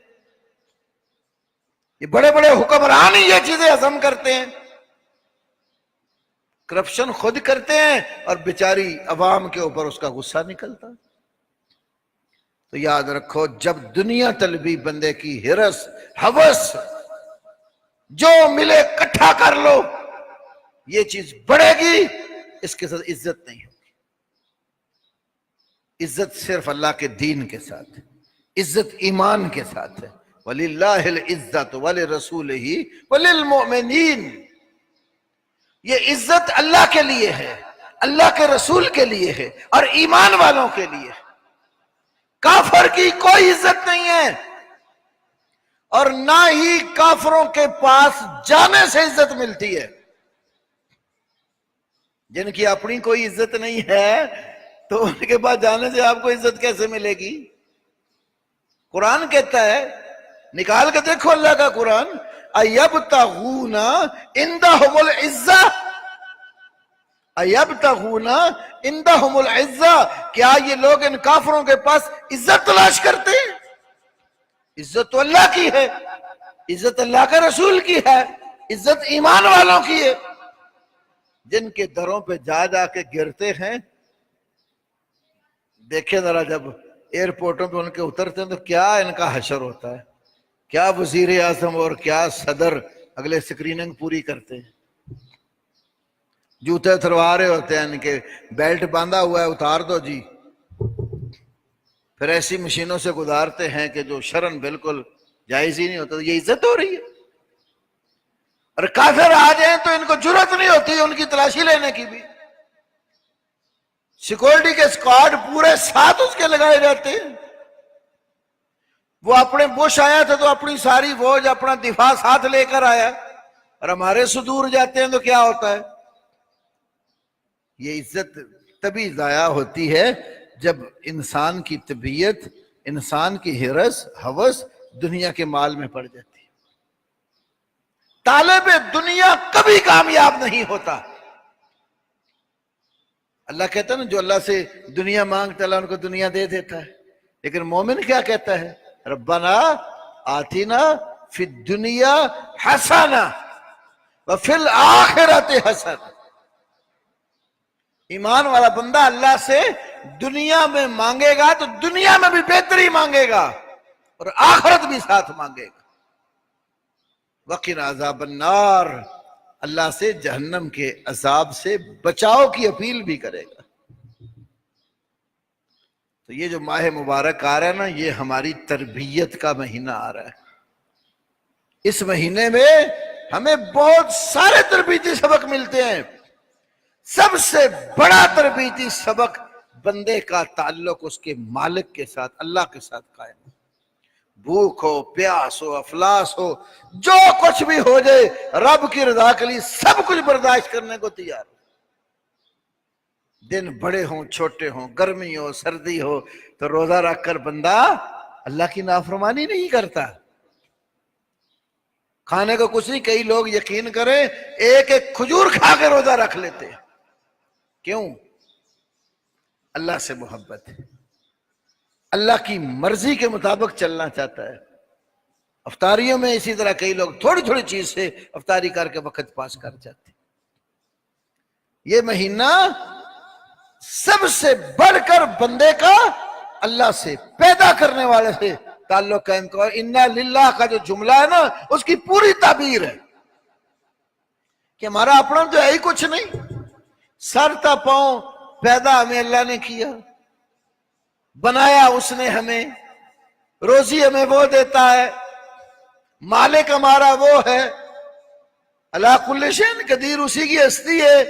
Speaker 1: یہ بڑے بڑے حکمران ہی یہ چیزیں ہضم کرتے ہیں، کرپشن خود کرتے ہیں، اور بیچاری عوام کے اوپر اس کا غصہ نکلتا۔ تو یاد رکھو، جب دنیا طلبی بندے کی ہرس، ہوس، جو ملے اکٹھا کر لو، یہ چیز بڑھے گی، اس کے ساتھ عزت نہیں ہوگی۔ عزت صرف اللہ کے دین کے ساتھ ہے، عزت ایمان کے ساتھ ہے۔ وَلِلَّهِ الْعِزَّةُ وَلِرَسُولِهِ وَلِلْمُؤْمِنِينَ۔ یہ عزت اللہ کے لیے ہے، اللہ کے رسول کے لیے ہے، اور ایمان والوں کے لیے ہے۔ کافر کی کوئی عزت نہیں ہے، اور نہ ہی کافروں کے پاس جانے سے عزت ملتی ہے۔ جن کی اپنی کوئی عزت نہیں ہے تو ان کے پاس جانے سے آپ کو عزت کیسے ملے گی؟ قرآن کہتا ہے، نکال کے دیکھو اللہ کا قرآن، اَيَبْتَغُونَ عِنْدَهُمُ الْعِزَّةَ، اَيَبْتَغُونَ عِنْدَهُمُ الْعِزَّةَ، کیا یہ لوگ ان کافروں کے پاس عزت تلاش کرتے ہیں؟ عزت تو اللہ کی ہے، عزت اللہ کے رسول کی ہے، عزت ایمان والوں کی ہے۔ جن کے دروں پہ جا جا کے گرتے ہیں، دیکھیں ذرا جب ایئرپورٹوں پہ ان کے اترتے ہیں تو کیا ان کا حشر ہوتا ہے، کیا وزیر اعظم اور کیا صدر اگلے سکریننگ پوری کرتے ہیں، جوتے اتروا رہے ہوتے ہیں، ان کے بیلٹ باندھا ہوا ہے، اتار دو جی، پھر ایسی مشینوں سے گزارتے ہیں کہ جو شرن بالکل جائز ہی نہیں ہوتا۔ یہ عزت ہو رہی ہے؟ اور کافر آ جائیں تو ان کو جرت نہیں ہوتی ان کی تلاشی لینے کی بھی، سیکورٹی کے اسکواڈ پورے ساتھ اس کے لگائے جاتے ہیں۔ وہ اپنے بش آیا تھا تو اپنی ساری فوج، اپنا دفاع ساتھ لے کر آیا، اور ہمارے سے دور جاتے ہیں تو کیا ہوتا ہے؟ یہ عزت تبھی ضائع ہوتی ہے جب انسان کی طبیعت، انسان کی ہرس، ہوس دنیا کے مال میں پڑ جاتی ہے۔ طالب دنیا کبھی کامیاب نہیں ہوتا۔ اللہ کہتا ہے نا جو اللہ سے دنیا مانگتا ہے اللہ ان کو دنیا دے دیتا ہے، لیکن مومن کیا کہتا ہے؟ ربنا آتنا فی الدنیا حسنہ وفی الآخرۃ حسنہ۔ ایمان والا بندہ اللہ سے دنیا میں مانگے گا تو دنیا میں بھی بہتری مانگے گا اور آخرت بھی ساتھ مانگے گا۔ وقنا عذاب النار، اللہ سے جہنم کے عذاب سے بچاؤ کی اپیل بھی کرے گا۔ تو یہ جو ماہ مبارک آ رہا ہے نا، یہ ہماری تربیت کا مہینہ آ رہا ہے۔ اس مہینے میں ہمیں بہت سارے تربیتی سبق ملتے ہیں۔ سب سے بڑا تربیتی سبق بندے کا تعلق اس کے مالک کے ساتھ، اللہ کے ساتھ قائم ہے۔ بھوک ہو، پیاس ہو، افلاس ہو، جو کچھ بھی ہو جائے، رب کی رضا کے لیے سب کچھ برداشت کرنے کو تیار۔ دن بڑے ہوں چھوٹے ہوں، گرمی ہو سردی ہو، تو روزہ رکھ کر بندہ اللہ کی نافرمانی نہیں کرتا۔ کھانے کو کچھ نہیں، کئی لوگ یقین کریں ایک ایک کھجور کھا کے روزہ رکھ لیتے ہیں۔ کیوں؟ اللہ سے محبت ہے، اللہ کی مرضی کے مطابق چلنا چاہتا ہے۔ افطاریوں میں اسی طرح کئی لوگ تھوڑی تھوڑی چیز سے افطاری کر کے وقت پاس کر جاتے۔ یہ مہینہ سب سے بڑھ کر بندے کا اللہ سے، پیدا کرنے والے سے تعلق قائم کرو۔ انا للہ کا جو جملہ ہے نا، اس کی پوری تعبیر ہے کہ ہمارا اپنا تو ہے ہی کچھ نہیں، سر تا پاؤں پیدا ہمیں اللہ نے کیا، بنایا اس نے ہمیں، روزی ہمیں وہ دیتا ہے، مالک ہمارا وہ ہے، اللہ کل شیء قدیر، اسی کی ہستی ہے۔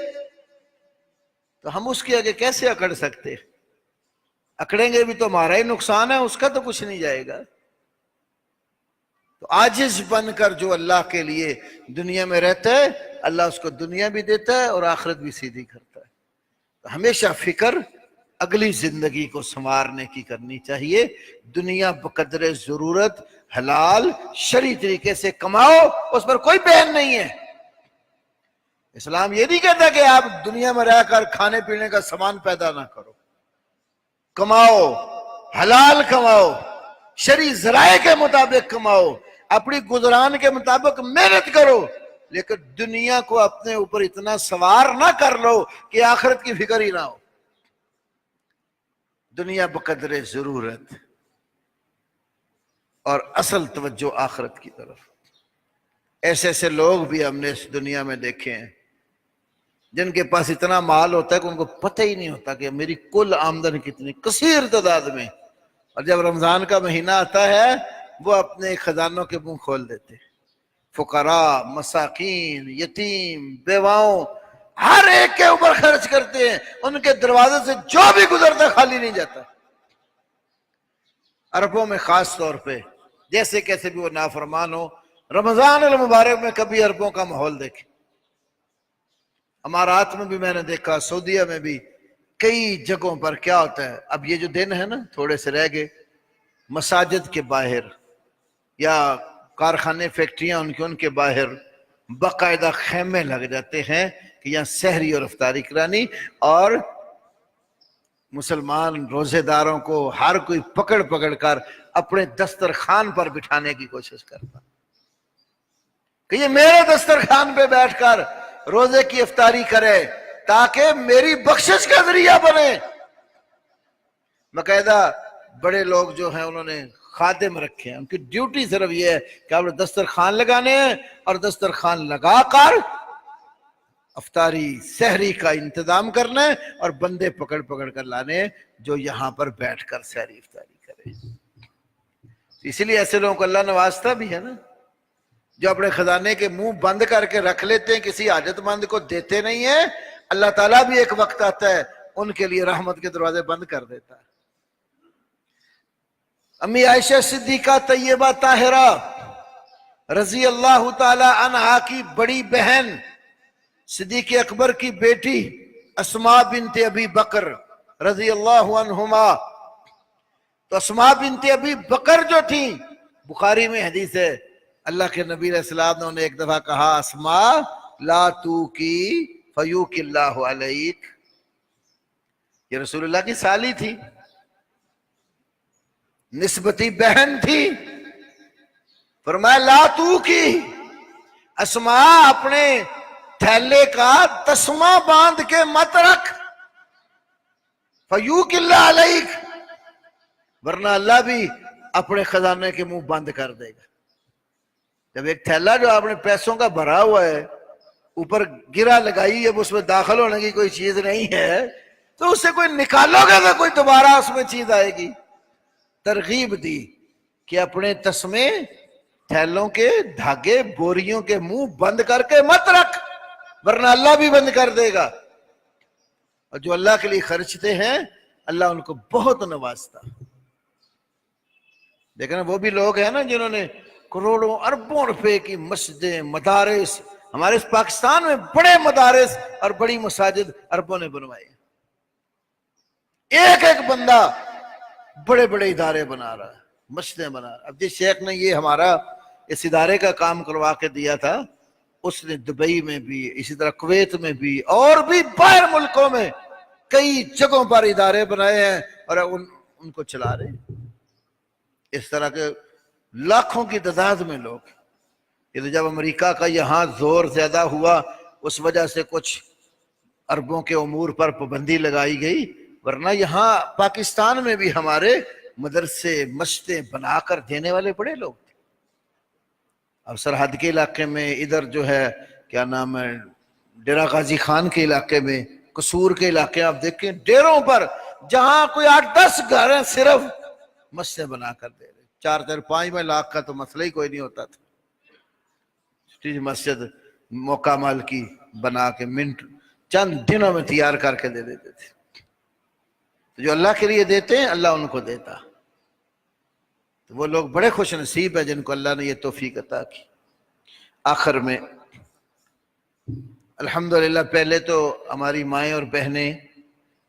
Speaker 1: تو ہم اس کے آگے کیسے اکڑ سکتے؟ اکڑیں گے بھی تو ہمارا ہی نقصان ہے، اس کا تو کچھ نہیں جائے گا۔ تو عاجز بن کر جو اللہ کے لیے دنیا میں رہتا ہے، اللہ اس کو دنیا بھی دیتا ہے اور آخرت بھی سیدھی کرتا ہے۔ تو ہمیشہ فکر اگلی زندگی کو سنوارنے کی کرنی چاہیے۔ دنیا بقدر ضرورت حلال شرعی طریقے سے کماؤ، اس پر کوئی بین نہیں ہے۔ اسلام یہ نہیں کہتا کہ آپ دنیا میں رہ کر کھانے پینے کا سامان پیدا نہ کرو، کماؤ، حلال کماؤ، شرعی ذرائع کے مطابق کماؤ، اپنی گزران کے مطابق محنت کرو، لیکن دنیا کو اپنے اوپر اتنا سوار نہ کر لو کہ آخرت کی فکر ہی نہ ہو۔ دنیا بقدر ضرورت اور اصل توجہ آخرت کی طرف۔ ایسے ایسے لوگ بھی ہم نے اس دنیا میں دیکھے ہیں جن کے پاس اتنا مال ہوتا ہے کہ ان کو پتہ ہی نہیں ہوتا کہ میری کل آمدن کتنی، کثیر تعداد میں، اور جب رمضان کا مہینہ آتا ہے وہ اپنے خزانوں کے منہ کھول دیتے۔ فقراء، مساکین، یتیم، بیواؤں، ہر ایک کے اوپر خرچ کرتے ہیں، ان کے دروازے سے جو بھی گزرتا خالی نہیں جاتا۔ عربوں میں خاص طور پہ جیسے کیسے بھی وہ نافرمان ہو، رمضان المبارک میں کبھی عربوں کا ماحول دیکھیں۔ امارات میں بھی میں نے دیکھا، سعودیہ میں بھی کئی جگہوں پر کیا ہوتا ہے، اب یہ جو دن ہے نا تھوڑے سے رہ گئے، مساجد کے باہر یا کارخانے فیکٹریاں ان کے باہر باقاعدہ خیمے لگ جاتے ہیں کہ یہاں سحری اور افطاری کرانی، اور مسلمان روزے داروں کو ہر کوئی پکڑ پکڑ کر اپنے دسترخوان پر بٹھانے کی کوشش کرتا کہ یہ میرے دسترخوان پہ بیٹھ کر روزے کی افطاری کرے تاکہ میری بخشش کا ذریعہ بنے۔ باقاعدہ بڑے لوگ جو ہیں انہوں نے خادم رکھے ہیں، ان کی ڈیوٹی صرف یہ ہے کہ آپ نے دسترخوان لگانے ہیں اور دسترخوان لگا کر افطاری سحری کا انتظام کرنا ہے اور بندے پکڑ پکڑ کر لانے ہیں جو یہاں پر بیٹھ کر سحری افطاری کرے۔ اسی لیے ایسے لوگوں کو اللہ نوازتا بھی ہے نا، جو اپنے خزانے کے منہ بند کر کے رکھ لیتے ہیں، کسی حاجت مند کو دیتے نہیں ہیں، اللہ تعالیٰ بھی ایک وقت آتا ہے ان کے لیے رحمت کے دروازے بند کر دیتا ہے۔ امی عائشہ صدیقہ طیبہ طاہرہ رضی اللہ تعالی عنہا کی بڑی بہن صدیق اکبر کی بیٹی اسماء بنت ابی بکر رضی اللہ عنہما، تو اسماء بنت ابی بکر جو تھیں، بخاری میں حدیث ہے اللہ کے نبی علیہ السلام نے انہیں ایک دفعہ کہا اسما لا تو کی فیوک اللہ علیک، یہ رسول اللہ کی سالی تھی، نسبتی بہن تھی، فرمایا لا تو کی، اسما اپنے تھیلے کا تسمہ باندھ کے مت رکھ، فیوک اللہ علیک، ورنہ اللہ بھی اپنے خزانے کے منہ بند کر دے گا۔ جب ایک تھیلا جو آپ نے پیسوں کا بھرا ہوا ہے اوپر گرا لگائی ہے، اس میں داخل ہونے کی کوئی چیز نہیں ہے، تو اس سے کوئی نکالو گے تو کوئی دوبارہ اس میں چیز آئے گی۔ ترغیب دی کہ اپنے تسمے، تھیلوں کے دھاگے، بوریوں کے منہ بند کر کے مت رکھ، ورنہ اللہ بھی بند کر دے گا۔ اور جو اللہ کے لیے خرچتے ہیں اللہ ان کو بہت نوازتا۔ لیکن وہ بھی لوگ ہیں نا جنہوں نے کروڑوں اربوں روپے کی مسجدیں، مدارس، ہمارے اس پاکستان میں بڑے مدارس اور بڑی مساجد اربوں نے بنوائے، ایک ایک بندہ بڑے بڑے ادارے بنا رہا ہے، مسجدیں بنا رہا ہے۔ اب جس شیخ نے یہ ہمارا اس ادارے کا کام کروا کے دیا تھا، اس نے دبئی میں بھی، اسی طرح کویت میں بھی، اور بھی باہر ملکوں میں کئی جگہوں پر ادارے بنائے ہیں اور ان کو چلا رہے ہیں۔ اس طرح کے لاکھوں کی تعداد میں لوگ۔ یہ تو جب امریکہ کا یہاں زور زیادہ ہوا اس وجہ سے کچھ عربوں کے امور پر پابندی لگائی گئی، ورنہ یہاں پاکستان میں بھی ہمارے مدرسے، مسجدیں بنا کر دینے والے بڑے لوگ تھے۔ اب سرحد کے علاقے میں ادھر جو ہے کیا نام ہے، ڈیرہ غازی خان کے علاقے میں، قصور کے علاقے آپ دیکھیں، ڈیروں پر جہاں کوئی 8-10 گھر ہیں صرف مسجدیں بنا کر دے رہے، 4-5 لاکھ کا تو مسئلہ ہی کوئی نہیں ہوتا تھا۔ چھوٹی مسجد موقع مال کی بنا کے منٹ چند دنوں میں تیار کر کے دے دیتے تھے۔ تو جو اللہ کے لیے دیتے ہیں اللہ ان کو دیتا، تو وہ لوگ بڑے خوش نصیب ہیں جن کو اللہ نے یہ توفیق عطا کی۔ آخر میں الحمدللہ پہلے تو ہماری مائیں اور بہنیں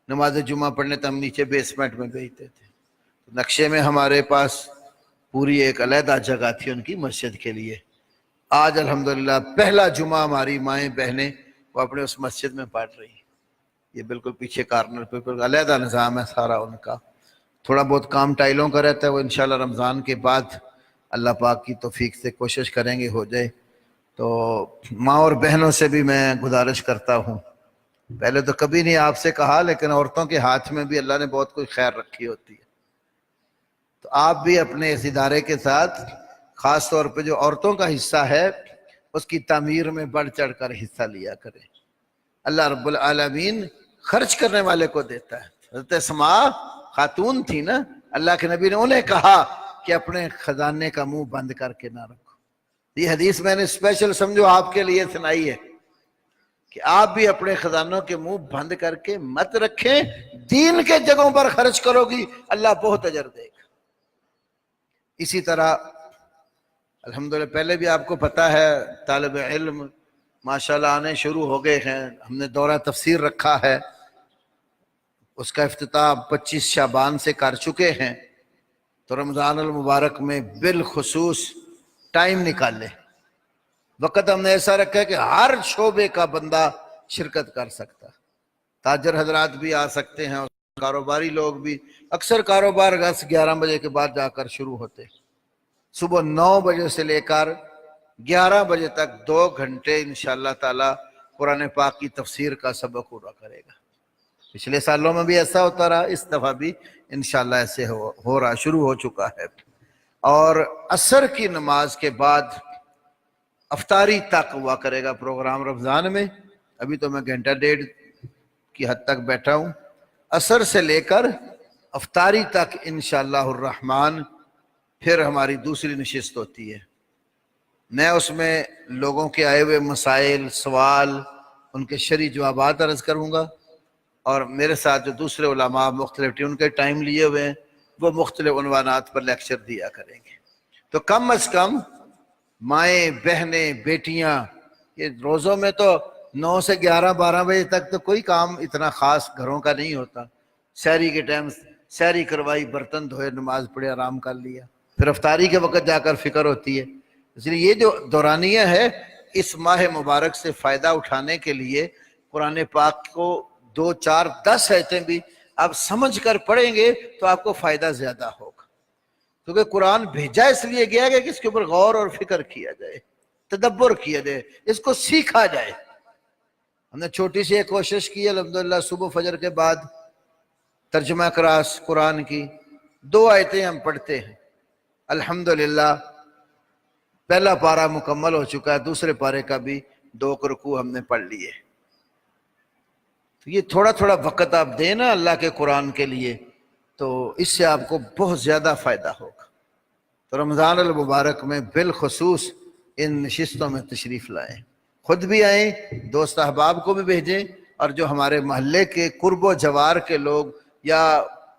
Speaker 1: نماز جمعہ پڑھنے تو ہم نیچے بیسمنٹ میں بھیجتے تھے، نقشے میں ہمارے پاس پوری ایک علیحدہ جگہ تھی ان کی مسجد کے لیے۔ آج الحمدللہ پہلا جمعہ ہماری مائیں بہنیں وہ اپنے اس مسجد میں پڑھ رہی ہیں۔ یہ بالکل پیچھے کارنر پہ علیحدہ نظام ہے سارا ان کا۔ تھوڑا بہت کام ٹائلوں کا رہتا ہے، وہ انشاءاللہ رمضان کے بعد اللہ پاک کی توفیق سے کوشش کریں گے ہو جائے۔ تو ماں اور بہنوں سے بھی میں گزارش کرتا ہوں، پہلے تو کبھی نہیں آپ سے کہا، لیکن عورتوں کے ہاتھ میں بھی اللہ نے بہت کوئی خیر رکھی ہوتی ہے، تو آپ بھی اپنے اس ادارے کے ساتھ خاص طور پہ جو عورتوں کا حصہ ہے اس کی تعمیر میں بڑھ چڑھ کر حصہ لیا کریں۔ اللہ رب العالمین خرچ کرنے والے کو دیتا ہے۔ حضرت اسما خاتون تھی نا، اللہ کے نبی نے انہیں کہا کہ اپنے خزانے کا منہ بند کر کے نہ رکھو۔ یہ حدیث میں نے اسپیشل سمجھو آپ کے لیے سنائی ہے کہ آپ بھی اپنے خزانوں کے منہ بند کر کے مت رکھیں، دین کے جگہوں پر خرچ کرو گی اللہ بہت اجر دے گا۔ اسی طرح الحمدللہ پہلے بھی آپ کو پتہ ہے طالب علم ماشاءاللہ آنے شروع ہو گئے ہیں، ہم نے دورہ تفسیر رکھا ہے، اس کا افتتاح 25 شعبان سے کر چکے ہیں، تو رمضان المبارک میں بالخصوص ٹائم نکالے۔ وقت ہم نے ایسا رکھا ہے کہ ہر شعبے کا بندہ شرکت کر سکتا، تاجر حضرات بھی آ سکتے ہیں، کاروباری لوگ بھی، اکثر کاروبار 10-11 بجے کے بعد جا کر شروع ہوتے، صبح 9 بجے سے لے کر 11 بجے تک 2 گھنٹے انشاءاللہ تعالی قرآن پاک کی تفسیر کا سبق پورا کرے گا۔ پچھلے سالوں میں بھی ایسا ہوتا رہا، اس دفعہ بھی انشاءاللہ ایسے ہو رہا، شروع ہو چکا ہے۔ اور عصر کی نماز کے بعد افطاری تک ہوا کرے گا پروگرام رمضان میں، ابھی تو میں 1.5 گھنٹے کی حد تک بیٹھا ہوں، عصر سے لے کر افطاری تک انشاءاللہ الرحمن پھر ہماری دوسری نشست ہوتی ہے۔ میں اس میں لوگوں کے آئے ہوئے مسائل، سوال، ان کے شرعی جوابات عرض کروں گا، اور میرے ساتھ جو دوسرے علماء مختلف ان کے ٹائم لیے ہوئے ہیں وہ مختلف عنوانات پر لیکچر دیا کریں گے۔ تو کم از کم مائیں، بہنیں، بیٹیاں، یہ روزوں میں تو 9 سے 11-12 بجے تک تو کوئی کام اتنا خاص گھروں کا نہیں ہوتا، سحری کے ٹائم سحری کروائی، برتن دھوئے، نماز پڑھے، آرام کر لیا، پھر افطاری کے وقت جا کر فکر ہوتی ہے۔ اس لیے یہ جو دورانیہ ہے، اس ماہ مبارک سے فائدہ اٹھانے کے لیے قرآن پاک کو 2 4 10 آیتیں بھی آپ سمجھ کر پڑھیں گے تو آپ کو فائدہ زیادہ ہوگا، کیونکہ قرآن بھیجا اس لیے گیا کہ اس کے اوپر غور اور فکر کیا جائے، تدبر کیا جائے، اس کو سیکھا جائے۔ ہم نے چھوٹی سی ایک کوشش کی الحمدللہ، صبح فجر کے بعد ترجمہ کراس قرآن کی 2 آیتیں ہم پڑھتے ہیں، الحمدللہ پہلا پارہ مکمل ہو چکا ہے، دوسرے پارے کا بھی 2 رکوع ہم نے پڑھ لیے۔ تو یہ تھوڑا تھوڑا وقت آپ دیں نا اللہ کے قرآن کے لیے، تو اس سے آپ کو بہت زیادہ فائدہ ہوگا۔ تو رمضان المبارک میں بالخصوص ان نشستوں میں تشریف لائیں، خود بھی آئیں، دوست احباب کو بھی بھیجیں، اور جو ہمارے محلے کے قرب و جوار کے لوگ یا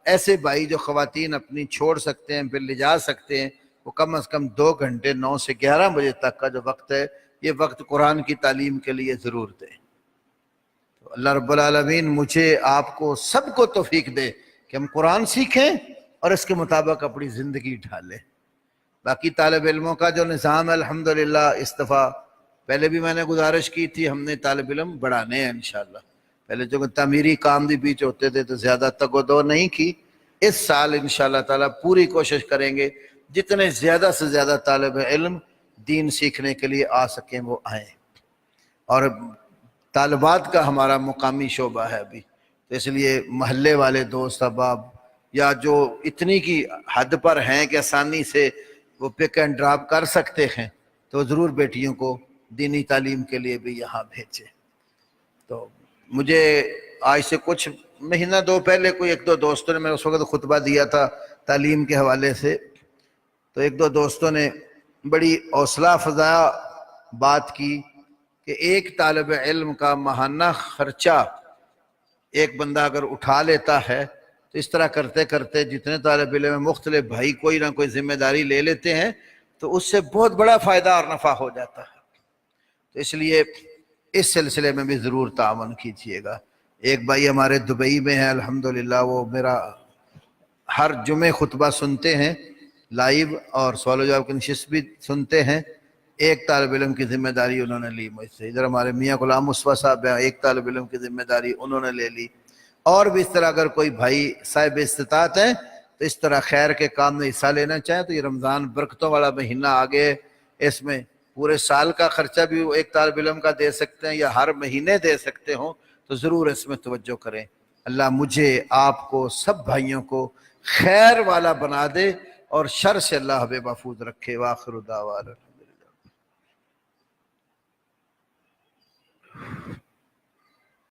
Speaker 1: ایسے بھائی جو خواتین اپنی چھوڑ سکتے ہیں پھر لے جا سکتے ہیں، وہ کم از کم 2 گھنٹے 9 سے 11 بجے تک کا جو وقت ہے، یہ وقت قرآن کی تعلیم کے لیے ضرور دیں۔ تو اللہ رب العالمین مجھے آپ کو سب کو توفیق دے کہ ہم قرآن سیکھیں اور اس کے مطابق اپنی زندگی ڈھالیں۔ باقی طالب علموں کا جو نظام ہے الحمدللہ، اس دفعہ پہلے بھی میں نے گزارش کی تھی، ہم نے طالب علم بڑھانے ہیں انشاءاللہ۔ پہلے جو تعمیری کام بھی بیچ ہوتے تھے تو زیادہ تگ و دو نہیں کی، اس سال انشاءاللہ تعالیٰ پوری کوشش کریں گے جتنے زیادہ سے زیادہ طالب علم دین سیکھنے کے لیے آ سکیں وہ آئیں۔ اور طالبات کا ہمارا مقامی شعبہ ہے ابھی، تو اس لیے محلے والے دوست احباب یا جو اتنی کی حد پر ہیں کہ آسانی سے وہ پک اینڈ ڈراپ کر سکتے ہیں، تو ضرور بیٹیوں کو دینی تعلیم کے لیے بھی یہاں بھیجیں۔ تو مجھے آج سے کچھ مہینہ 2 پہلے کوئی 1 2 دوستوں نے، میں اس وقت خطبہ دیا تھا تعلیم کے حوالے سے، تو 1 2 دوستوں نے بڑی حوصلہ افزا بات کی کہ ایک طالب علم کا ماہانہ خرچہ ایک بندہ اگر اٹھا لیتا ہے تو اس طرح کرتے کرتے جتنے طالب علم مختلف بھائی کوئی نہ کوئی ذمہ داری لے لیتے ہیں تو اس سے بہت بڑا فائدہ اور نفع ہو جاتا ہے۔ تو اس لیے اس سلسلے میں بھی ضرور تعاون کیجیے گا۔ ایک بھائی ہمارے دبئی میں ہے الحمدللہ، وہ میرا ہر جمعے خطبہ سنتے ہیں لائیو، اور سوال و جواب کی نشست بھی سنتے ہیں۔ ایک طالب علم کی ذمہ داری انہوں نے لی مجھ سے، ادھر ہمارے میاں غلام مصطفیٰ صاحب ہیں، ایک طالب علم کی ذمہ داری انہوں نے لے لی، اور بھی اس طرح اگر کوئی بھائی صاحب استطاعت ہیں تو اس طرح خیر کے کام میں حصہ لینا چاہیں تو یہ رمضان برکتوں والا مہینہ آگے، اس میں پورے سال کا خرچہ بھی ایک طالب علم کا دے سکتے ہیں یا ہر مہینے دے سکتے ہوں، تو ضرور اس میں توجہ کریں۔ اللہ مجھے آپ کو سب بھائیوں کو خیر والا بنا دے اور شر سے اللہ ہمیں محفوظ رکھے۔ وآخر دعوانا